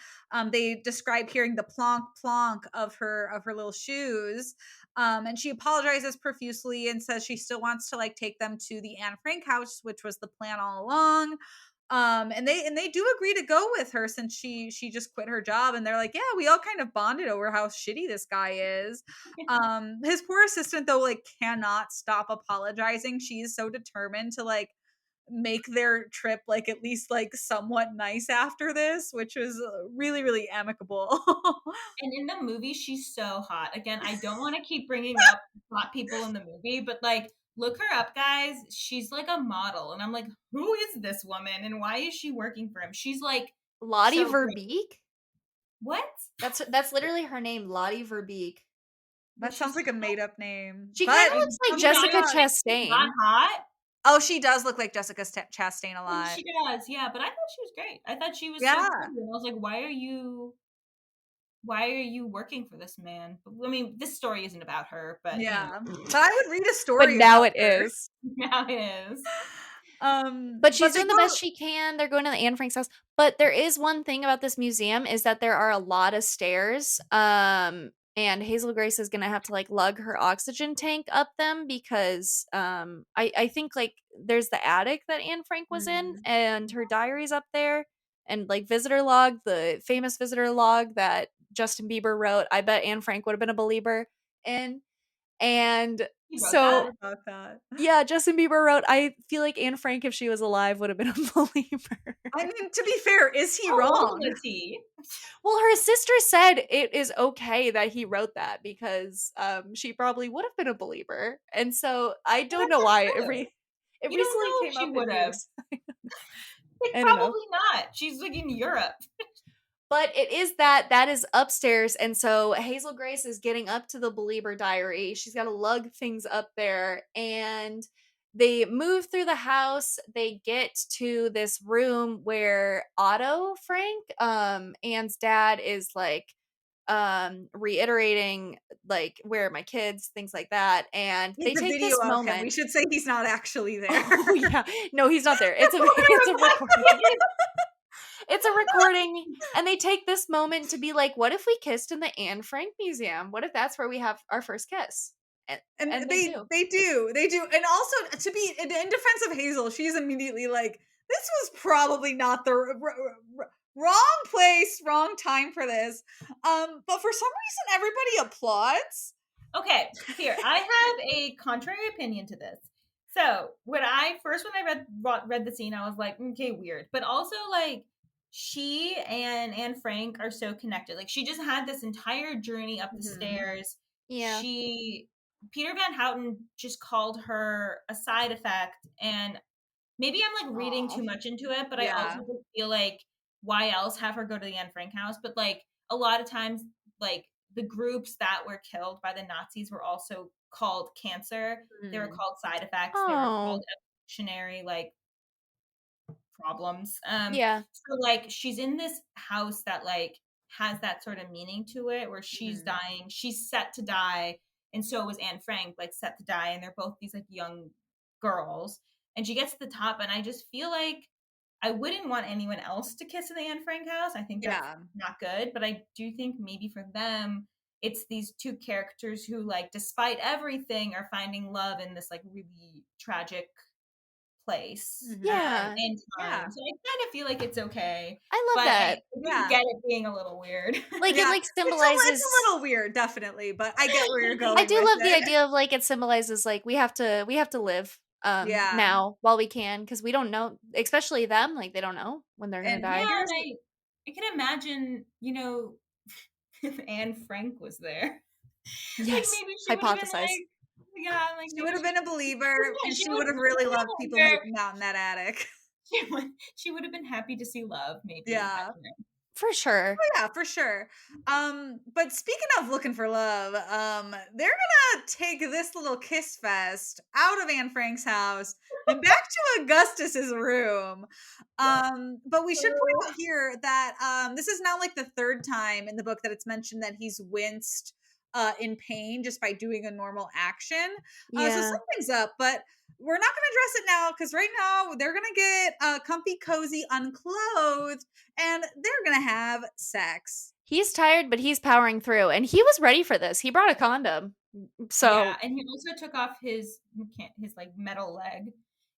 They describe hearing the plonk plonk of her little shoes. And she apologizes profusely and says she still wants to like take them to the Anne Frank house, which was the plan all along. And they do agree to go with her since she just quit her job, and they're like, yeah, we all kind of bonded over how shitty this guy is. His poor assistant though like cannot stop apologizing. She is so determined to like make their trip like at least like somewhat nice after this, which was really really amicable. And in the movie, she's so hot. Again, I don't want to keep bringing up hot people in the movie, but like, look her up, guys. She's like a model, and I'm like, who is this woman, and why is she working for him? She's like Lottie so great. Verbeek? What? That's literally her name, Lottie Verbeek. Well, That sounds like a made up name, She kind but of looks like I'm not Jessica saying she's not Chastain. hot. oh, she does look like Jessica Chastain a Oh, lot. she does, yeah. But I thought she was great. I thought she was so Yeah. pretty, and I was like, why are you working for this man? I mean, this story isn't about her, but Yeah. But I would read a But story now about it her. is. now it is. But she's they doing the go best she can. They're going to the Anne Frank's house. But there is one thing about this museum is that there are a lot of stairs. And Hazel Grace is gonna have to like lug her oxygen tank up them because I think like there's the attic that Anne Frank was in Mhm. and her diary's up there and like visitor log, the famous visitor log that Justin Bieber wrote. I bet Anne Frank would have been a believer in. And You wrote so that? about that. yeah, Justin Bieber wrote, I feel like Anne Frank, if she was alive, would have been a believer. I mean, to be fair, is he How old wrong? was he? Well, her sister said it is okay that he wrote that because she probably would have been a believer. And so I don't That's know not why true. it You don't recently know if came she up in would have. news. Like, I don't know. probably not. She's like in Europe. But it is that is upstairs, and so Hazel Grace is getting up to the Belieber Diary. She's got to lug things up there, and they move through the house. They get to this room where Otto Frank, Anne's dad, is like reiterating like where are my kids, things like that, and they It's a take video this of him. We moment. should say he's not actually there. Oh yeah, no, he's not there. It's a That's what I it's a was recording. like. It's a recording, and they take this moment to be like, what if we kissed in the Anne Frank Museum? What if that's where we have our first kiss? And And they they do. they do. They do. And also to be in defense of Hazel, she's immediately like, this was probably not the wrong place, wrong time for this. But for some reason everybody applauds. Okay, here I have a contrary opinion to this. So when I read the scene, I was like, okay, weird. But also like she and Anne Frank are so connected. Like she just had this entire journey up the stairs. Yeah. Peter Van Houten just called her a side effect, and maybe I'm like reading Aw. too much into it, but I Yeah. also just feel like why else have her go to the Anne Frank house? But like a lot of times, like the groups that were killed by the Nazis were also called cancer. They were called side effects. They were Oh. called evolutionary like problems. Yeah. So like she's in this house that like has that sort of meaning to it, where she's dying, she's set to die, and so was Anne Frank, like set to die, and they're both these like young girls. And she gets to the top, and I just feel like I wouldn't want anyone else to kiss in the Anne Frank house. I think that's Yeah. not good, but I do think maybe for them, it's these two characters who, like, despite everything, are finding love in this like really tragic place Yeah. and Yeah. time. So I kind of feel like it's okay, I but love that. I do Yeah. get it being a little weird. Like, it, Yeah. like, It's a symbolizes little weird, definitely, but I get where you're I going do with love the it. idea of, like, it symbolizes, like, we have to live, Yeah. now while we can, because we don't know, especially them, like, they don't know when they're gonna And Yeah, die. and I can imagine, if Anne Frank was there. Like, Yes, maybe she would have been hypothesize. like, yeah, like, she would maybe have she been a believer, yeah, and she she would would have have really loved been people there. making out in that attic. She would have been happy to see love, maybe. I Yeah. don't know. For sure. Yeah, for sure. But speaking of looking for love, they're gonna take this little kiss fest out of Anne Frank's house and back to Augustus's room. But we should point out here that this is now like the third time in the book that it's mentioned that he's winced in pain just by doing a normal action. So Yeah. something's up, but we're not going to address it now because right now they're going to get comfy, cozy, unclothed, and they're going to have sex. He's tired, but he's powering through, and he was ready for this. He brought a condom. Yeah, So, and he also took off his like metal leg,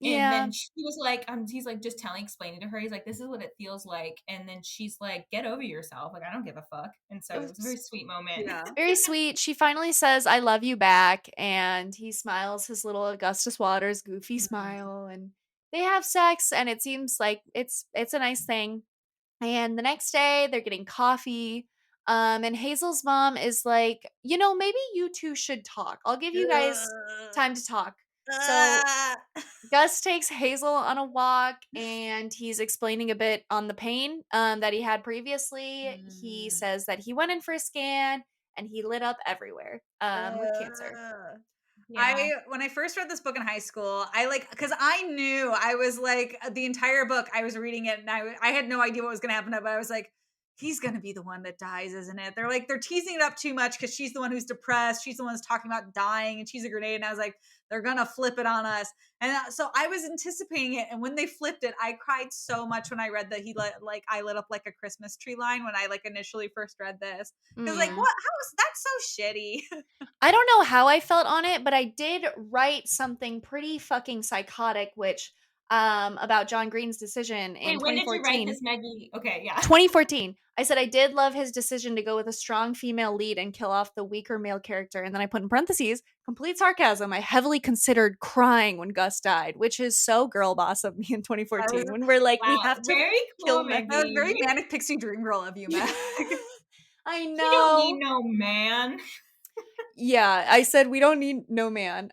and yeah. then she was like, he's like just explaining to her, he's like, this is what it feels like, and then she's like, get over yourself, like I don't give a fuck, and so It it was a very was sweet moment. Yeah. very sweet. She finally says, "I love you" back, and he smiles his little Augustus Waters goofy Mhm. smile, and they have sex, and it seems like it's a nice thing. And the next day, they're getting coffee. And Hazel's mom is like, maybe you two should talk. I'll give you guys Ugh. time to talk. So Ah. Gus takes Hazel on a walk, and he's explaining a bit on the pain that he had previously. He Mm. says that he went in for a scan and he lit up everywhere with cancer. Ugh. Yeah. When I first read this book in high school, because I knew I was like the entire book I was reading it and I had no idea what was going to happen, but I was like, he's going to be the one that dies, isn't it? They're teasing it up too much because she's the one who's depressed. She's the one who's talking about dying and she's a grenade. And I was like, they're going to flip it on us. And so I was anticipating it. And when they flipped it, I cried so much when I read that I lit up like a Christmas tree line when I like initially first read this. Cause like, Mm. what, how is that so shitty? I don't know how I felt on it, but I did write something pretty fucking psychotic, which about John Green's decision in Wait, when did you write 2014. this, Meggie? Okay, yeah. 2014. I said I did love his decision to go with a strong female lead and kill off the weaker male character. And then I put in parentheses, complete sarcasm. I heavily considered crying when Gus died, which is so girl boss of me in That was 2014 when we're like, we Wow, have to very kill cool, That was Meggie. very Meggie. manic pixie dream girl of you, Meg. I We don't need know. no man. Yeah, I said we don't need no man.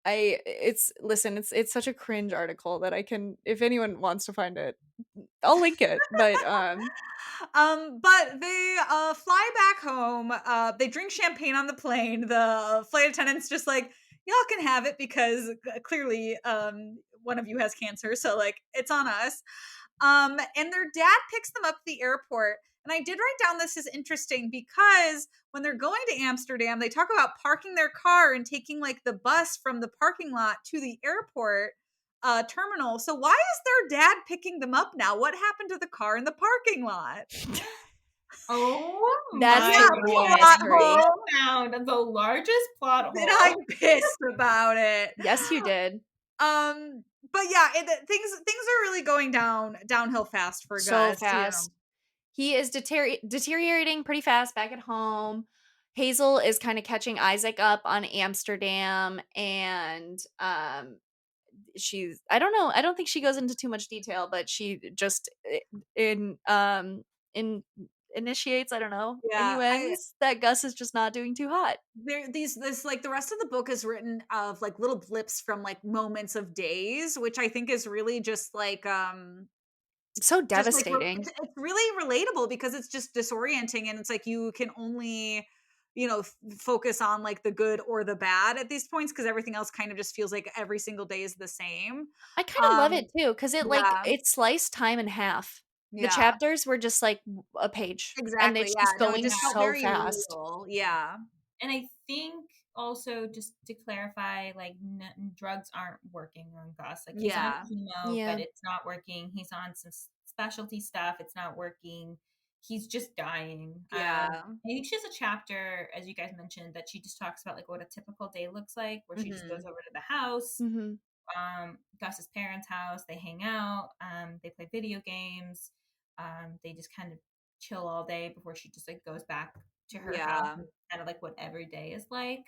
It's such a cringe article that I can, if anyone wants to find it, I'll link it. But But they fly back home. They drink champagne on the plane. The flight attendant's just like, y'all can have it because clearly one of you has cancer, so like it's on us. And their dad picks them up at the airport. And I did write down this is interesting because when they're going to Amsterdam, they talk about parking their car and taking like the bus from the parking lot to the airport terminal. So why is their dad picking them up now? What happened to the car in the parking lot? Oh that's my Yeah, the real god. plot mystery. hole. Found the largest plot And I'm hole. pissed about it. Yes, you did. But yeah, things are really going downhill fast for So Gus. You fast. He is deteriorating pretty fast back at home. Hazel is kind of catching Isaac up on Amsterdam, and she's, I don't know, I don't think she goes into too much detail, but she just in initiates, I don't know, Yeah, innuends that Gus is just not doing too hot. this like the rest of the book is written of like little blips from like moments of days, which I think is really So just like devastating. it's really relatable because it's just disorienting and it's like you can only focus on like the good or the bad at these points because everything else kind of just feels like every single day is the same. I kind of love um it too, because yeah, it sliced time in half. The yeah, chapters were just like a page, and exactly, it's yeah, just no, it going just felt so very fast. real, yeah. And I think also, just to clarify, like drugs aren't working on Gus. Like he's on Yeah. chemo, but Yeah. it's not working. He's on some specialty stuff. It's not working. He's just dying. Yeah. I think she has a chapter, as you guys mentioned, that she just talks about like what a typical day looks like, where she just goes Mhm. over to the house, Mm-hmm. Gus's parents' house. They hang out. They play video games. They just kind of chill all day before she just like goes back to her house, Yeah. and kind of like what every day is like.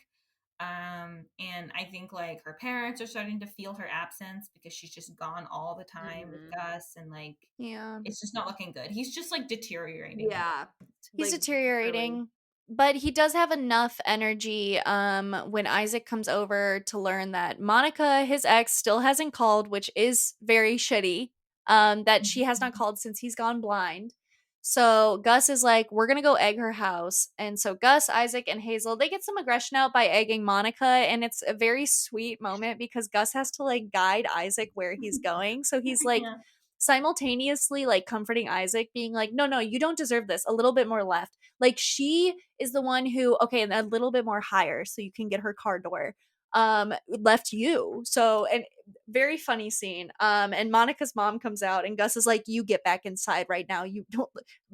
And I think like her parents are starting to feel her absence because she's just gone all the time with Mhm. Gus, and like Yeah. it's just not looking good. He's just like deteriorating a little. Yeah. He's Like really. deteriorating, but he does have enough energy when Isaac comes over to learn that Monica, his ex, still hasn't called, which is very shitty. That she has not called since he's gone blind. So Gus is like, we're gonna go egg her house. And so Gus, Isaac, and Hazel, they get some aggression out by egging Monica, and it's a very sweet moment because Gus has to like guide Isaac where he's going. So he's like Yeah. simultaneously like comforting Isaac, being like, no, no, you don't deserve this. A little bit more left. Like she is the one who, okay, and a little bit more higher so you can get her car door. Left you. So and very funny scene. And Monica's mom comes out and Gus is like, you get back inside right now. You don't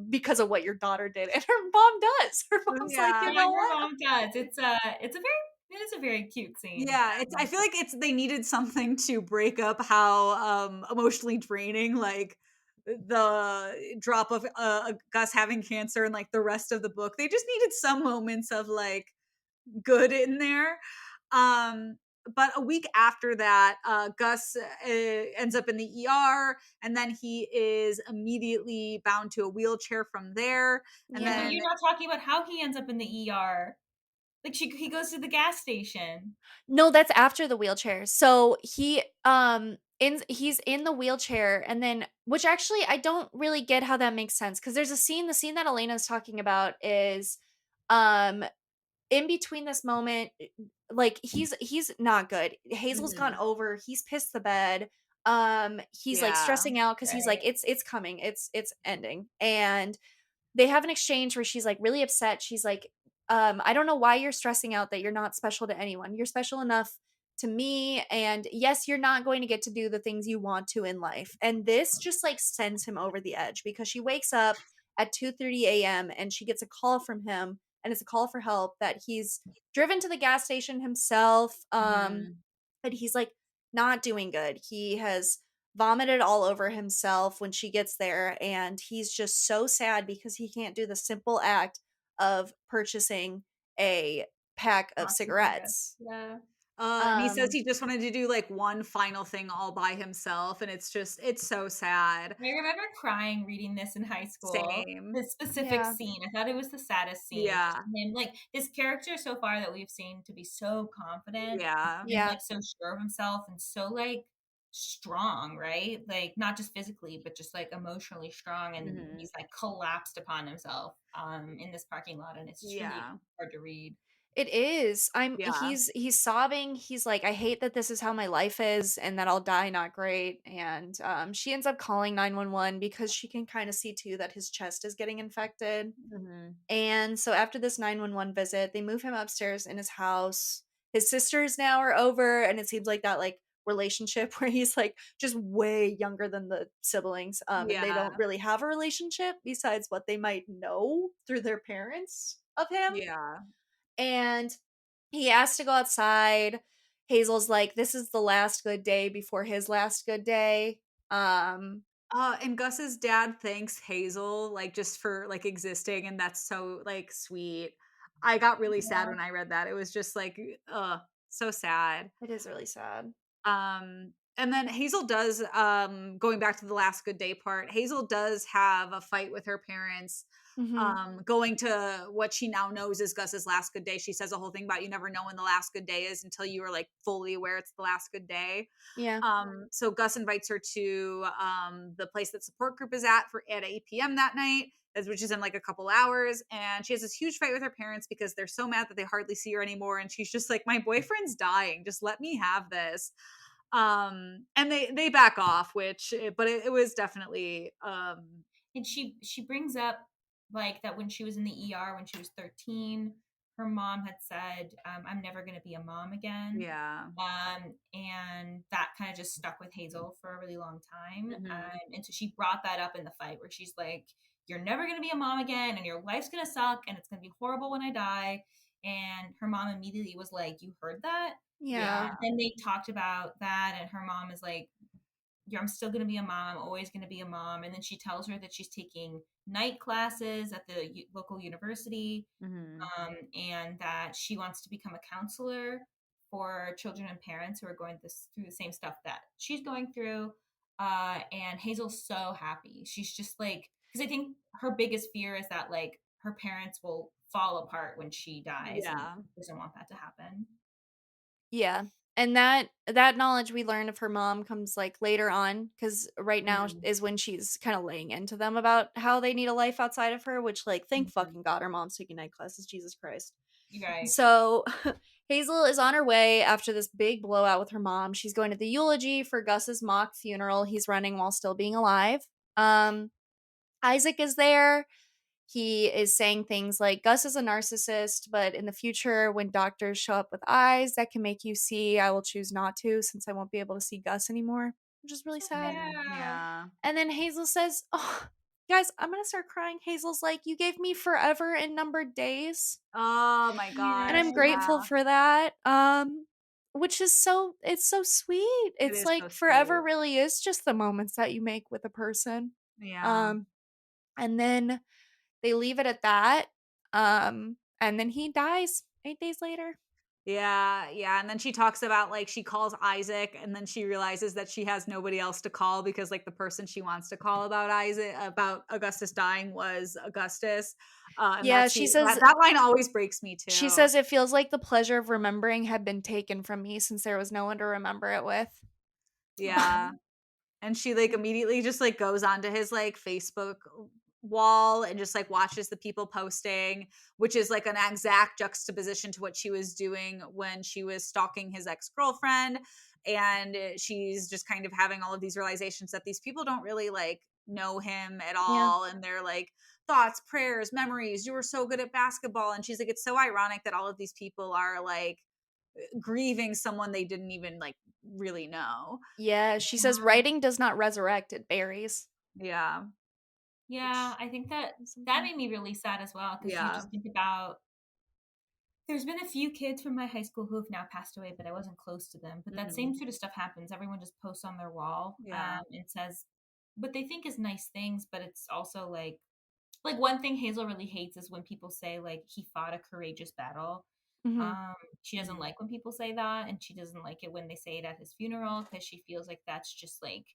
because of what your daughter did. And her mom does. Her mom's like, Yeah. you Yeah, know her what? mom does. It is a very cute scene. Yeah, it's I feel like they needed something to break up how emotionally draining like the drop of Gus having cancer and like the rest of the book. They just needed some moments of like good in there. Um but a week after that, Gus ends up in the ER, and then he is immediately bound to a wheelchair from there. And Yeah, but Yeah. then you're not talking about how he ends up in the ER. Like he goes to the gas station. No, that's after the wheelchair. So he's in the wheelchair and then which actually I don't really get how that makes sense because there's a scene, the scene that Elena's talking about is um in between this moment like he's not good. Hazel's gone mhm, over, he's pissed the bed. He's like yeah. stressing out cuz he's like Right. it's coming. It's ending. And they have an exchange where she's like really upset. She's like, I don't know why you're stressing out that you're not special to anyone. You're special enough to me. And yes, you're not going to get to do the things you want to in life. And this just like sends him over the edge because she wakes up at 2:30 a.m. and she gets a call from him and it's a call for help that he's driven to the gas station himself. Mhm. But he's like not doing good. He has vomited all over himself when she gets there and he's just so sad because he can't do the simple act of purchasing a pack of Box of cigarettes. cigarettes. Yeah. And he says Um he just wanted to do like one final thing all by himself, and it's so sad. I remember crying reading this in high school. Same. This specific yeah. scene, I thought it was the saddest scene. Just Yeah. him, like his character so far that we've seen to be so confident Yeah. and Yeah. like so sure of himself and so like strong, right? Like not just physically, but just like emotionally strong. And Mhm. he's like collapsed upon himself in this parking lot, and it's just really Yeah. hard to read. It is. Yeah. He's sobbing. He's like, I hate that this is how my life is and that I'll die not great. And she ends up calling 911 because she can kind of see too that his chest is getting infected. Mhm. And so after this 911 visit, they move him upstairs in his house. His sisters now are over, and it seems like that like relationship where he's like just way younger than the siblings. And they Yeah. don't really have a relationship besides what they might know through their parents of him. Yeah. And he asked to go outside. Hazel's like, this is the last good day before his last good day. Um, And Gus's dad thanks Hazel like just for like existing, and that's so like sweet. I got really sad Yeah. when I read that. It was just like so sad. it is really sad. And then Hazel does going back to the last good day part, Hazel does have a fight with her parents Hmm. going to what she now knows is Gus's last good day. She says a whole thing about you never know when the last good day is until you are like fully aware it's the last good day. Yeah. So Gus invites her to the place that support group is at 8 p.m. that night, which is in like a couple hours. And she has this huge fight with her parents because they're so mad that they hardly see her anymore. And she's just like, my boyfriend's dying. Just let me have this. And they back off, but it was definitely And she brings up like that when she was in the ER when she was 13, her mom had said, I'm never going to be a mom again. Yeah. And that kind of just stuck with Hazel for a really long time. Mhm. And so she brought that up in the fight where she's like, you're never going to be a mom again, and your life's going to suck, and it's going to be horrible when I die. And her mom immediately was like, you heard that? Yeah. Yeah. And then they talked about that, and her mom is like, I'm still going to be a mom. I'm always going to be a mom. And then she tells her that she's taking night classes at the local university, Mhm. and that she wants to become a counselor for children and parents who are going through the same stuff that she's going through. And Hazel's so happy. She's just like, because I think her biggest fear is that like her parents will fall apart when she dies, and Yeah. she doesn't want that to happen. Yeah. And that knowledge we learn of her mom comes like later on, cuz right now Mhm. is when she's kind of laying into them about how they need a life outside of her, which like thank Mhm. fucking god her mom's taking night classes, Jesus Christ. You're right. So Hazel is on her way after this big blowout with her mom. She's going to the eulogy for Gus's mock funeral he's running while still being alive. Um Isaac is there. He is saying things like Gus is a narcissist, but in the future, when doctors show up with eyes that can make you see, I will choose not to since I won't be able to see Gus anymore, which is really So sad. Mhm. sad. Yeah. And then Hazel says, oh, guys, I'm going to start crying. Hazel's like, you gave me forever in numbered days, Oh my and gosh, I'm Yeah. grateful yeah. for that. Which is it's so sweet. It It's is like so forever sweet. really is just the moments that you make with a person. Yeah. Um, and then they leave it at that. And then he dies 8 days later. Yeah, yeah, and then she talks about, like, she calls Isaac, and then she realizes that she has nobody else to call because, like, the person she wants to call about Augustus dying was Augustus, and Yeah, that's she the says that line always breaks me she too. says it feels like the pleasure of remembering had been taken from me since there was no one to remember it with. Yeah. And she, like, immediately just, like, goes onto his, like, Facebook wall and just, like, watches the people posting, which is, like, an exact juxtaposition to what she was doing when she was stalking his ex-girlfriend, and she's just kind of having all of these realizations that these people don't really, like, know him at Yeah. all, and they're, like, thoughts, prayers, memories, "You were so good at basketball," and she's like, "It's so ironic that all of these people are, like, grieving someone they didn't even, like, really know." Yeah, she says writing does not resurrect, it buries. Yeah. Yeah, Which I think that is that something. made me really sad as well, because you Yeah. just think about, there's been a few kids from my high school who have now passed away, but I wasn't close to them. But that same Mhm. sort of stuff happens. Everyone just posts on their wall, Yeah. and says what they think is nice things, but it's also like one thing Hazel really hates is when people say like he fought a courageous battle. Mhm. Um, she doesn't Mhm. like when people say that, and she doesn't like it when they say it at his funeral, because she feels like that's just like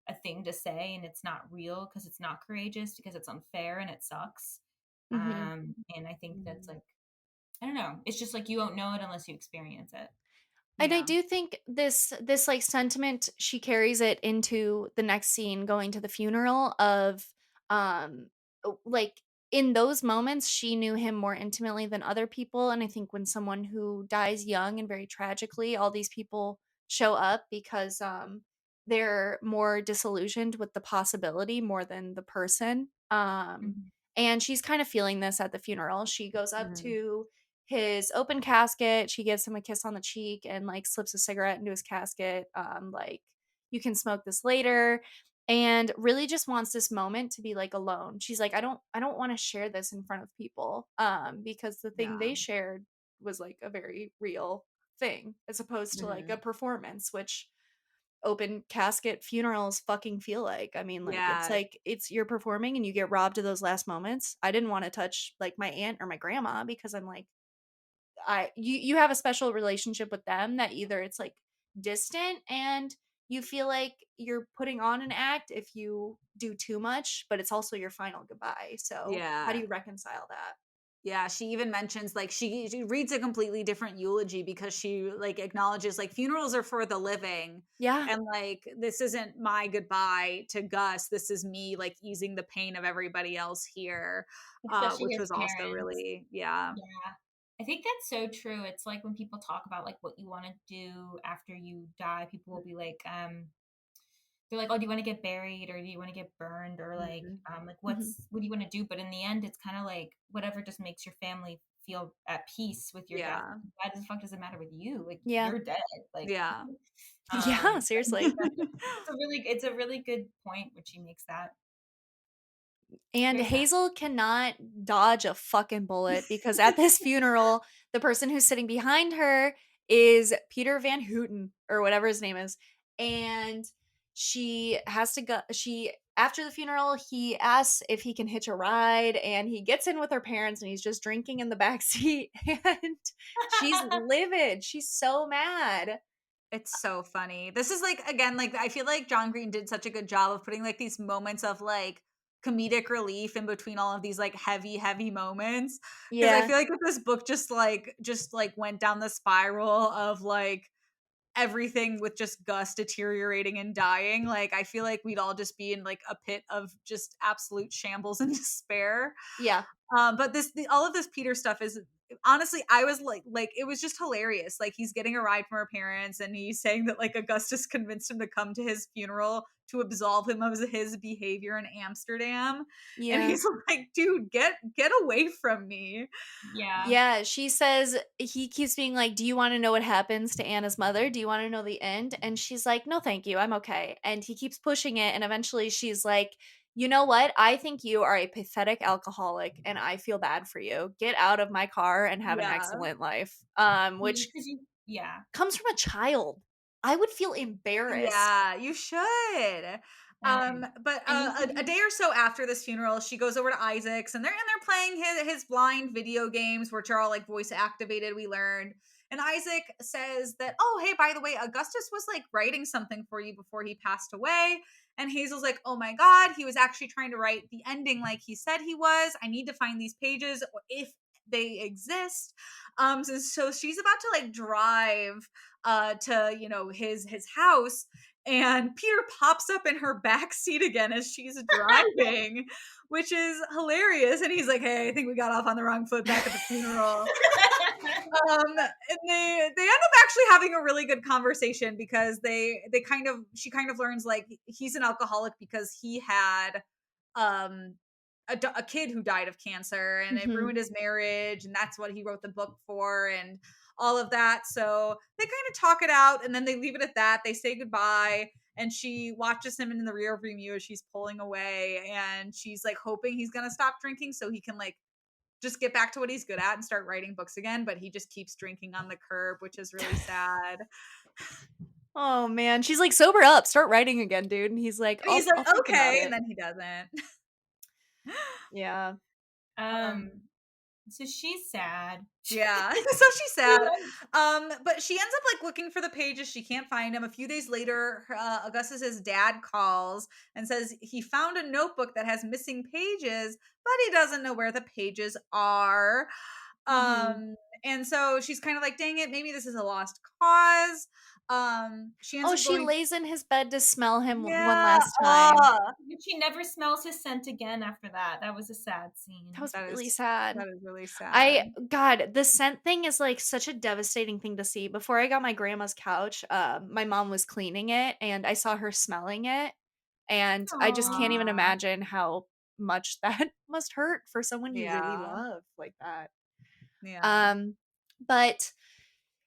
a thing to say, and it's not real because it's not courageous, because it's unfair and it sucks. Mhm. And I think that's Mhm. like, I don't know. It's just like you don't know it unless you experience it. And I Yeah. do think this like sentiment she carries it into the next scene going to the funeral of like in those moments she knew him more intimately than other people, and I think when someone who dies young and very tragically, all these people show up because they're more disillusioned with the possibility more than the person. Mhm. And she's kind of feeling this at the funeral. She goes up Mhm. to his open casket. She gives him a kiss on the cheek and like slips a cigarette into his casket. Like, you can smoke this later. And really just wants this moment to be like alone. She's like, I don't want to share this in front of people. Because the thing Yeah. they shared was like a very real thing as opposed to like a Mhm. performance, which open casket funerals fucking feel like. I mean, Yeah. it's you're performing and you get robbed of those last moments. I didn't want to touch like my aunt or my grandma because I'm like, you have a special relationship with them that either it's like distant and you feel like you're putting on an act if you do too much, but it's also your final goodbye. So how do Yeah. you reconcile that? Yeah, she even mentions like she reads a completely different eulogy because she like acknowledges like funerals are for the living, Yeah. and like this isn't my goodbye to Gus. This is me like easing the pain of everybody else here, Especially which his was also parents. really yeah. Yeah. I think that's so true. It's like when people talk about like what you want to do after you die, people will be like, they're like, "Oh, do you want to get buried, or do you want to get burned, or Mhm. like Mhm. what do you want to do?" But in the end, it's kind of like whatever just makes your family feel at peace with your death. Yeah. Why the fuck does it matter with you? Like Yeah. you're dead. Like Yeah. Yeah, I think seriously. it's a really good point when she makes that. And Very sad. Hazel cannot dodge a fucking bullet because at this funeral, the person who's sitting behind her is Peter Van Houten or whatever his name is. And she has to go. After the funeral, he asks if he can hitch a ride and he gets in with her parents and he's just drinking in the back seat. And she's livid. She's so mad. It's so funny. This is like, again, like I feel like John Green did such a good job of putting like these moments of like comedic relief in between all of these like heavy moments. Because I Yeah. feel like if this book just like went down the spiral of like everything with just Gus deteriorating and dying, like I feel like we'd all just be in like a pit of just absolute shambles and despair. Yeah. But all of this Peter stuff is honestly, I was like it was just hilarious. Like he's getting a ride from her parents, and he's saying that like Augustus convinced him to come to his funeral to absolve him of his behavior in Amsterdam, and Yeah. he's like, "Dude, get away from me." Yeah. Yeah, she says he keeps being like, "Do you want to know what happens to Anna's mother? Do you want to know the end?" And she's like, "No, thank you. I'm okay." And he keeps pushing it and eventually she's like, "You know what? I think you are a pathetic alcoholic and I feel bad for you. Get out of my car and have an Yeah, excellent life." Which Because you yeah. comes from a child. I would feel embarrassed. yeah, you should. But And you a day or so after this funeral, she goes over to Isaac's, and they're playing his blind video games, which are all like voice activated. We learned, and Isaac says that, "Oh, hey, by the way, Augustus was like writing something for you before he passed away." And Hazel's like, "Oh my god, he was actually trying to write the ending like he said he was. I need to find these pages if they exist." So she's about to like drive to his house, and Peter pops up in her back seat again as she's driving, which is hilarious. And he's like, "Hey, I think we got off on the wrong foot back at the funeral." And they end up actually having a really good conversation because she kind of learns like he's an alcoholic because he had um a kid who died of cancer, and it Mhm. ruined his marriage, and that's what he wrote the book for, and all of that. So they kind of talk it out, and then they leave it at that. They say goodbye, and she watches him in the rear view mirror as she's pulling away, and she's like hoping he's gonna stop drinking so he can like just get back to what he's good at and start writing books again, but he just keeps drinking on the curb, which is really sad. Oh man, she's like, "Sober up, start writing again, dude." And he's like, And he's I'll like, think about "Okay," and it." then he doesn't. Yeah. um um so she's sad. Yeah. So she's sad. But she ends up like looking for the pages. She can't find them. A few days later, Augustus's dad calls and says he found a notebook that has missing pages, but he doesn't know where the pages are. Mhm. Um, and so she's kind of like, dang it, maybe this is a lost cause. She ends Oh, up she going, lays in his bed to smell him one yeah, last time. But she never smells his scent again after that. That was a sad That scene. was really sad. that is really sad. I God, the scent thing is like such a devastating thing to see. Before I got my grandma's couch, my mom was cleaning it and I saw her smelling it. And I just can't even Aw. imagine how much that must hurt for someone you really Yeah. love like that. Yeah. Um, but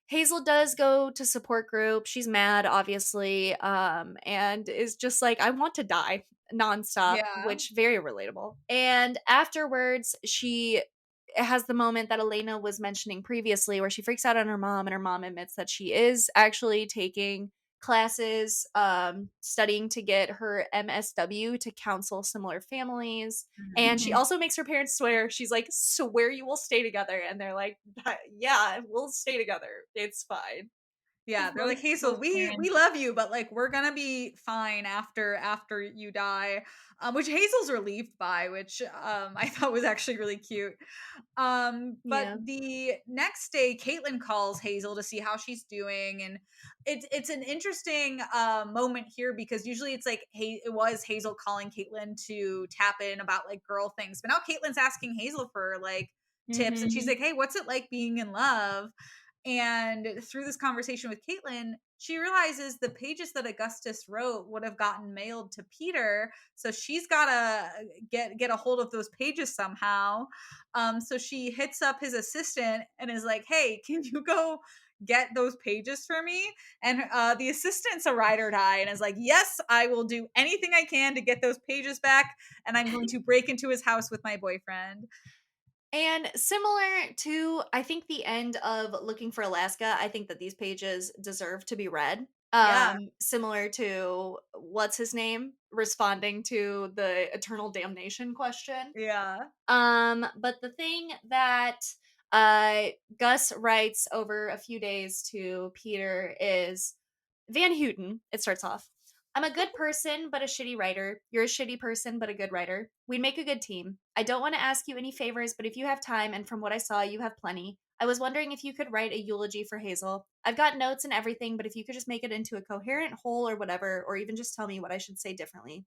Hazel does go to support group. She's mad, obviously, and is just like, I want to die nonstop, Yeah. which very relatable. And afterwards, she has the moment that Elena was mentioning previously, where she freaks out on her mom, and her mom admits that she is actually taking classes, studying to get her MSW to counsel similar families. And she Mhm. also makes her parents swear. She's like, "Swear you will stay together." And they're like, "Yeah, we'll stay together. It's fine." Yeah, Because they're like, Hazel, both we parents. love you, but like we're gonna be fine after you die. Which Hazel's relieved by, which I thought was actually really cute. But Yeah. the next day, Caitlin calls Hazel to see how she's doing, and it's an interesting moment here because usually it's like, hey, it was Hazel calling Caitlin to tap in about like girl things, but now Caitlin's asking Hazel for like tips, and she's Mhm. like, hey, what's it like being in love? And through this conversation with Caitlin, she realizes the pages that Augustus wrote would have gotten mailed to Peter. So she's gotta get a hold of those pages somehow. So she hits up his assistant and is like, "Hey, can you go get those pages for me?" And the assistant's a ride or die and is like, "Yes, I will do anything I can to get those pages back, and I'm going to break into his house with my boyfriend." And similar to, I think, the end of Looking for Alaska, I think that these pages deserve to be read. Yeah, Similar to what's his name responding to the eternal damnation question. yeah, But the thing that Gus writes over a few days to Peter is Van Houten. It starts off. I'm a good person, but a shitty writer. You're a shitty person, but a good writer. We'd make a good team. I don't want to ask you any favors, but if you have time, and from what I saw, you have plenty, I was wondering if you could write a eulogy for Hazel. I've got notes and everything, but if you could just make it into a coherent whole or whatever, or even just tell me what I should say differently.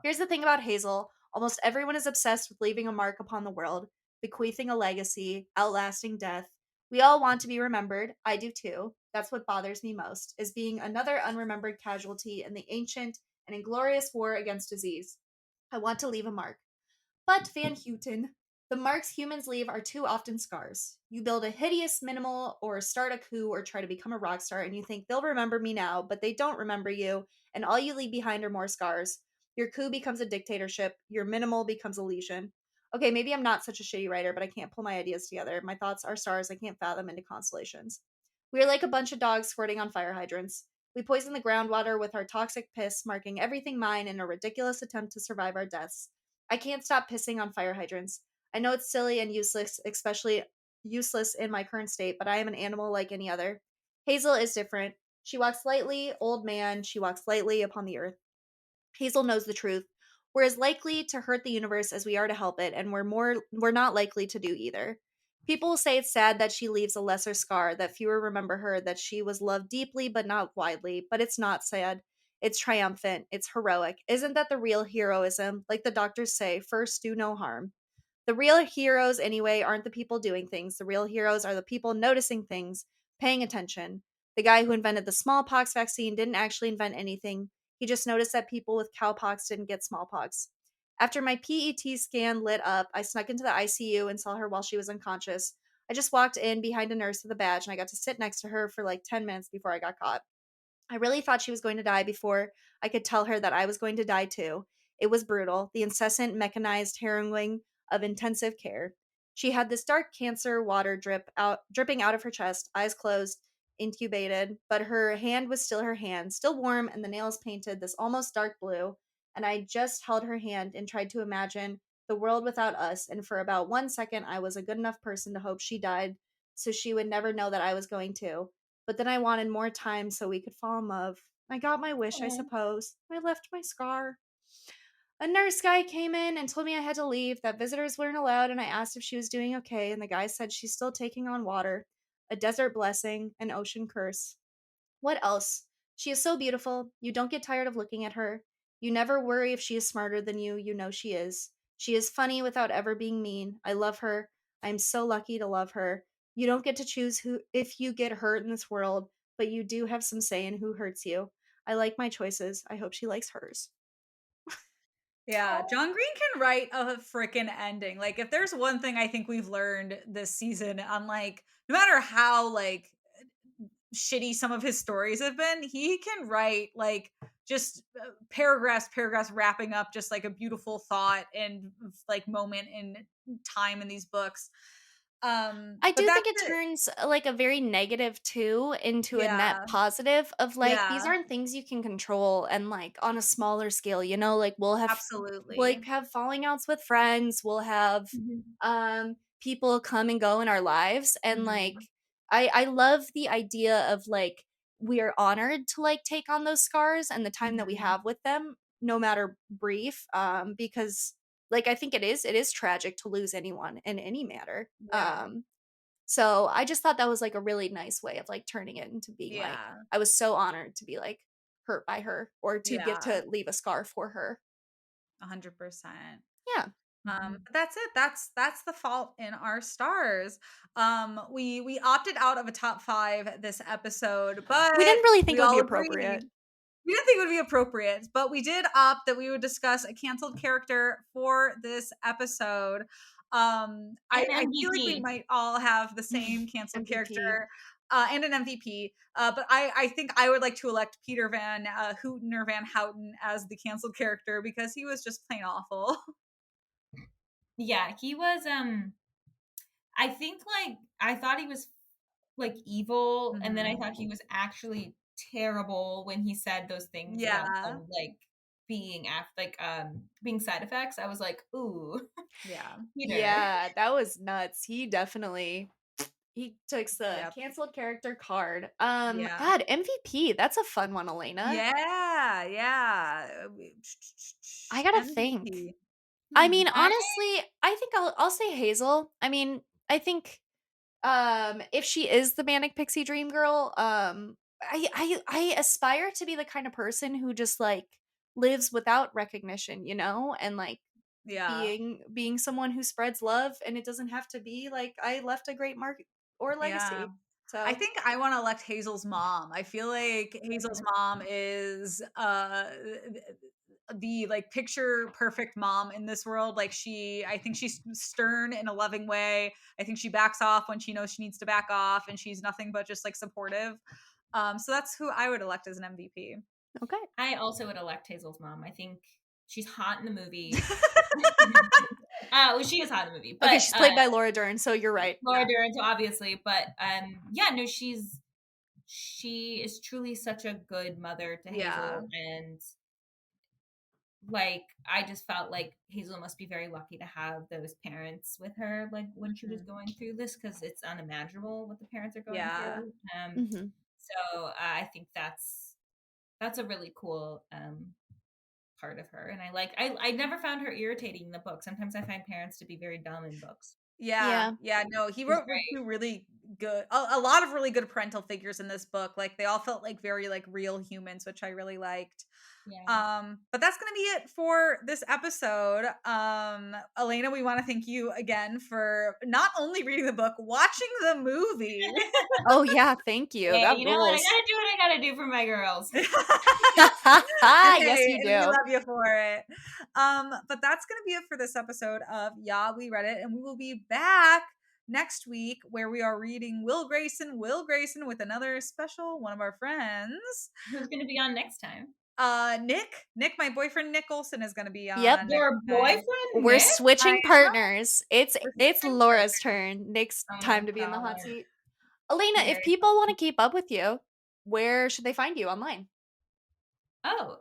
Here's the thing about Hazel: almost everyone is obsessed with leaving a mark upon the world, bequeathing a legacy, outlasting death. We all want to be remembered. I do too. That's what bothers me most, is being another unremembered casualty in the ancient and inglorious war against disease. I want to leave a mark. But Van Houten, the marks humans leave are too often scars. You build a hideous minimal or start a coup or try to become a rock star and you think they'll remember me now, but they don't remember you, and all you leave behind are more scars. Your coup becomes a dictatorship, your minimal becomes a lesion. Okay, maybe I'm not such a shitty writer, but I can't pull my ideas together. My thoughts are stars I can't fathom into constellations. We are like a bunch of dogs squirting on fire hydrants. We poison the groundwater with our toxic piss, marking everything mine in a ridiculous attempt to survive our deaths. I can't stop pissing on fire hydrants. I know it's silly and useless, especially useless in my current state, but I am an animal like any other. Hazel is different. She walks lightly, old man, she walks lightly upon the earth. Hazel knows the truth. We're as likely to hurt the universe as we are to help it, and we're not likely to do either. People will say it's sad that she leaves a lesser scar, that fewer remember her, that she was loved deeply but not widely, but it's not sad. It's triumphant. It's heroic. Isn't that the real heroism? Like the doctors say, first do no harm. The real heroes, anyway, aren't the people doing things. The real heroes are the people noticing things, paying attention. The guy who invented the smallpox vaccine didn't actually invent anything. He just noticed that people with cowpox didn't get smallpox. After my PET scan lit up, I snuck into the ICU and saw her while she was unconscious. I just walked in behind a nurse with a badge and I got to sit next to her for like 10 minutes before I got caught. I really thought she was going to die before I could tell her that I was going to die too. It was brutal, the incessant mechanized harrowing of intensive care. She had this dark cancer water dripping out of her chest, eyes closed, intubated, but her hand was still her hand, still warm, and the nails painted this almost dark blue. And I just held her hand and tried to imagine the world without us, and for about 1 second I was a good enough person to hope she died so she would never know that I was going to. But then I wanted more time so we could fall in love. I got my wish, I Oh. suppose. I left my scar. A nurse guy came in and told me I had to leave, that visitors weren't allowed, and I asked if she was doing okay, and the guy said she's still taking on water. A desert blessing, an ocean curse. What else? She is so beautiful. You don't get tired of looking at her. You never worry if she is smarter than you. You know she is. She is funny without ever being mean. I love her. I'm so lucky to love her. You don't get to choose who if you get hurt in this world, but you do have some say in who hurts you. I like my choices. I hope she likes hers. yeah. John Green can write a freaking ending. Like, if there's one thing I think we've learned this season, on like, no matter how like shitty some of his stories have been, he can write like just paragraphs wrapping up just like a beautiful thought and like moment in time in these books. I But do that's think it it. turns like a very negative two into a net Yeah, positive of like these yeah, aren't things you can control, and like on a smaller scale, like absolutely. have falling outs with friends, we'll have Mhm. people come and go in our lives, and like Mhm. I love the idea of like we are honored to like take on those scars and the time that we Mhm. have with them, no matter brief, because like I think it is tragic to lose anyone in any matter. Yeah, So I just thought that was like a really nice way of like turning it into being like, yeah, I was so honored to be like hurt by her or to get yeah, to leave a scar for her. 100%. Yeah. Mhm. But that's it. That's The Fault in Our Stars. We opted out of a top 5 this episode, We but didn't really think we it would be all appropriate. agreed. We didn't think it would be appropriate, but we did opt that we would discuss a canceled character for this episode. And I feel like we MVP. might all have the same canceled MVP. character and an MVP, but I think I would like to elect Peter Van Houten or Van Houten as the canceled character because he was just plain awful. Yeah, he was I think like I thought he was like evil, and then I Mhm. thought he was actually terrible when he said those things about Yeah, them like being side effects. I was like, ooh, yeah, Peter. Yeah, that was nuts. He took the yep, canceled character card. yeah, God, MVP. That's a fun one, Elena. yeah, yeah. I gotta think. MVP. I mean, I honestly, I think I'll say Hazel. I mean, I think if she is the manic pixie dream girl, I aspire to be the kind of person who just like lives without recognition, and like Yeah, being someone who spreads love, and it doesn't have to be like I left a great mark or yeah. legacy. I So, think I want to elect Hazel's mom. I feel like Hazel's mom is the like picture perfect mom in this world. Like I think she's stern in a loving way. I think she backs off when she knows she needs to back off, and she's nothing but just like supportive. So that's who I would elect as an MVP. okay. I also would elect Hazel's mom. I think she's hot in the movie. Well, she is hot in the movie, Okay, but she's played by Laura Dern, so you're right. Laura Dern, so obviously, but yeah, no, she is truly such a good mother to Yeah. Hazel, and like I just felt like Hazel must be very lucky to have those parents with her, like when she was Mhm. going through this, because it's unimaginable what the parents are going Yeah. through. Mhm. So I think that's a really cool part of her, and I never found her irritating in the book. Sometimes I find parents to be very dumb in books. Yeah, Yeah. yeah, no, he She's wrote great. two really good a lot of really good parental figures in this book. Like they all felt like very like real humans, which I really liked. Yeah. But that's gonna be it for this episode. Elena, we want to thank you again for not only reading the book, watching the movie. Oh yeah, thank you. Hey, That you know what? I rules. gotta do what I gotta do for my girls. Yes, Hey, you and we do. love you for it. But that's gonna be it for this episode of Yeah, We Read It, and we will be back next week where we are reading Will Grayson with another special one of our friends. Who's gonna be on next time? Nick, my boyfriend Nick Olson is gonna be Yep. on next Your time. boyfriend, We're Nick? I switching know partners. It's we're it's switching partners. Laura's turn. Nick's Oh my time to be in the hot god. seat. Elena, if Very people want to keep up with you, where should they find you online? Oh,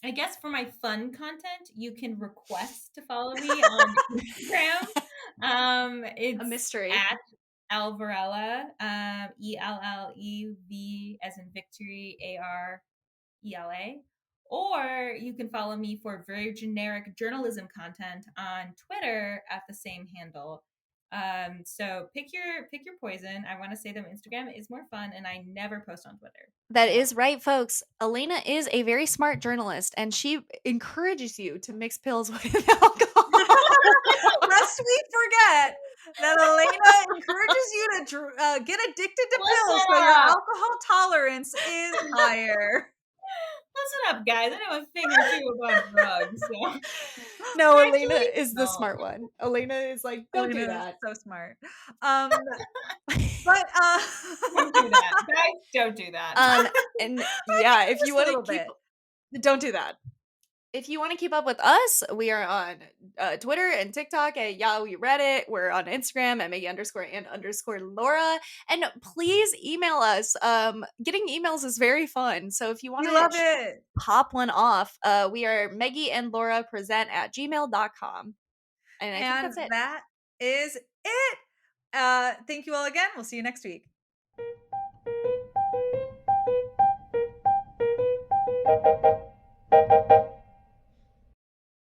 I guess for my fun content, you can request to follow me on Instagram. A It's mystery. at Elvarella, ELLEV as in victory, ARELA. Or you can follow me for very generic journalism content on Twitter at the same handle. So pick your poison. I want to say that Instagram is more fun, and I never post on Twitter. That So is right, folks. Elena is a very smart journalist, and she encourages you to mix pills with alcohol. Lest we forget that Elena encourages you to get addicted to pills listen so your up. alcohol tolerance is higher. Listen up, guys. I know a thing or two about drugs, so No, I Elena actually is the don't. smart one. Elena is like, don't do Elena is that. so smart. Um, but Don't do that, guys. Don't do that. And yeah, if you just a want to little keep, bit. don't do that. If you want to keep up with us, we are on Twitter and TikTok at Yeah We Read It. We're on Instagram at Meggie_and_Laura. And please email us. Getting emails is very fun. So if you want We to love it. pop one off, we are Meggie and Laura present at gmail.com. And I think And that's it. that is it. Thank you all again. We'll see you next week.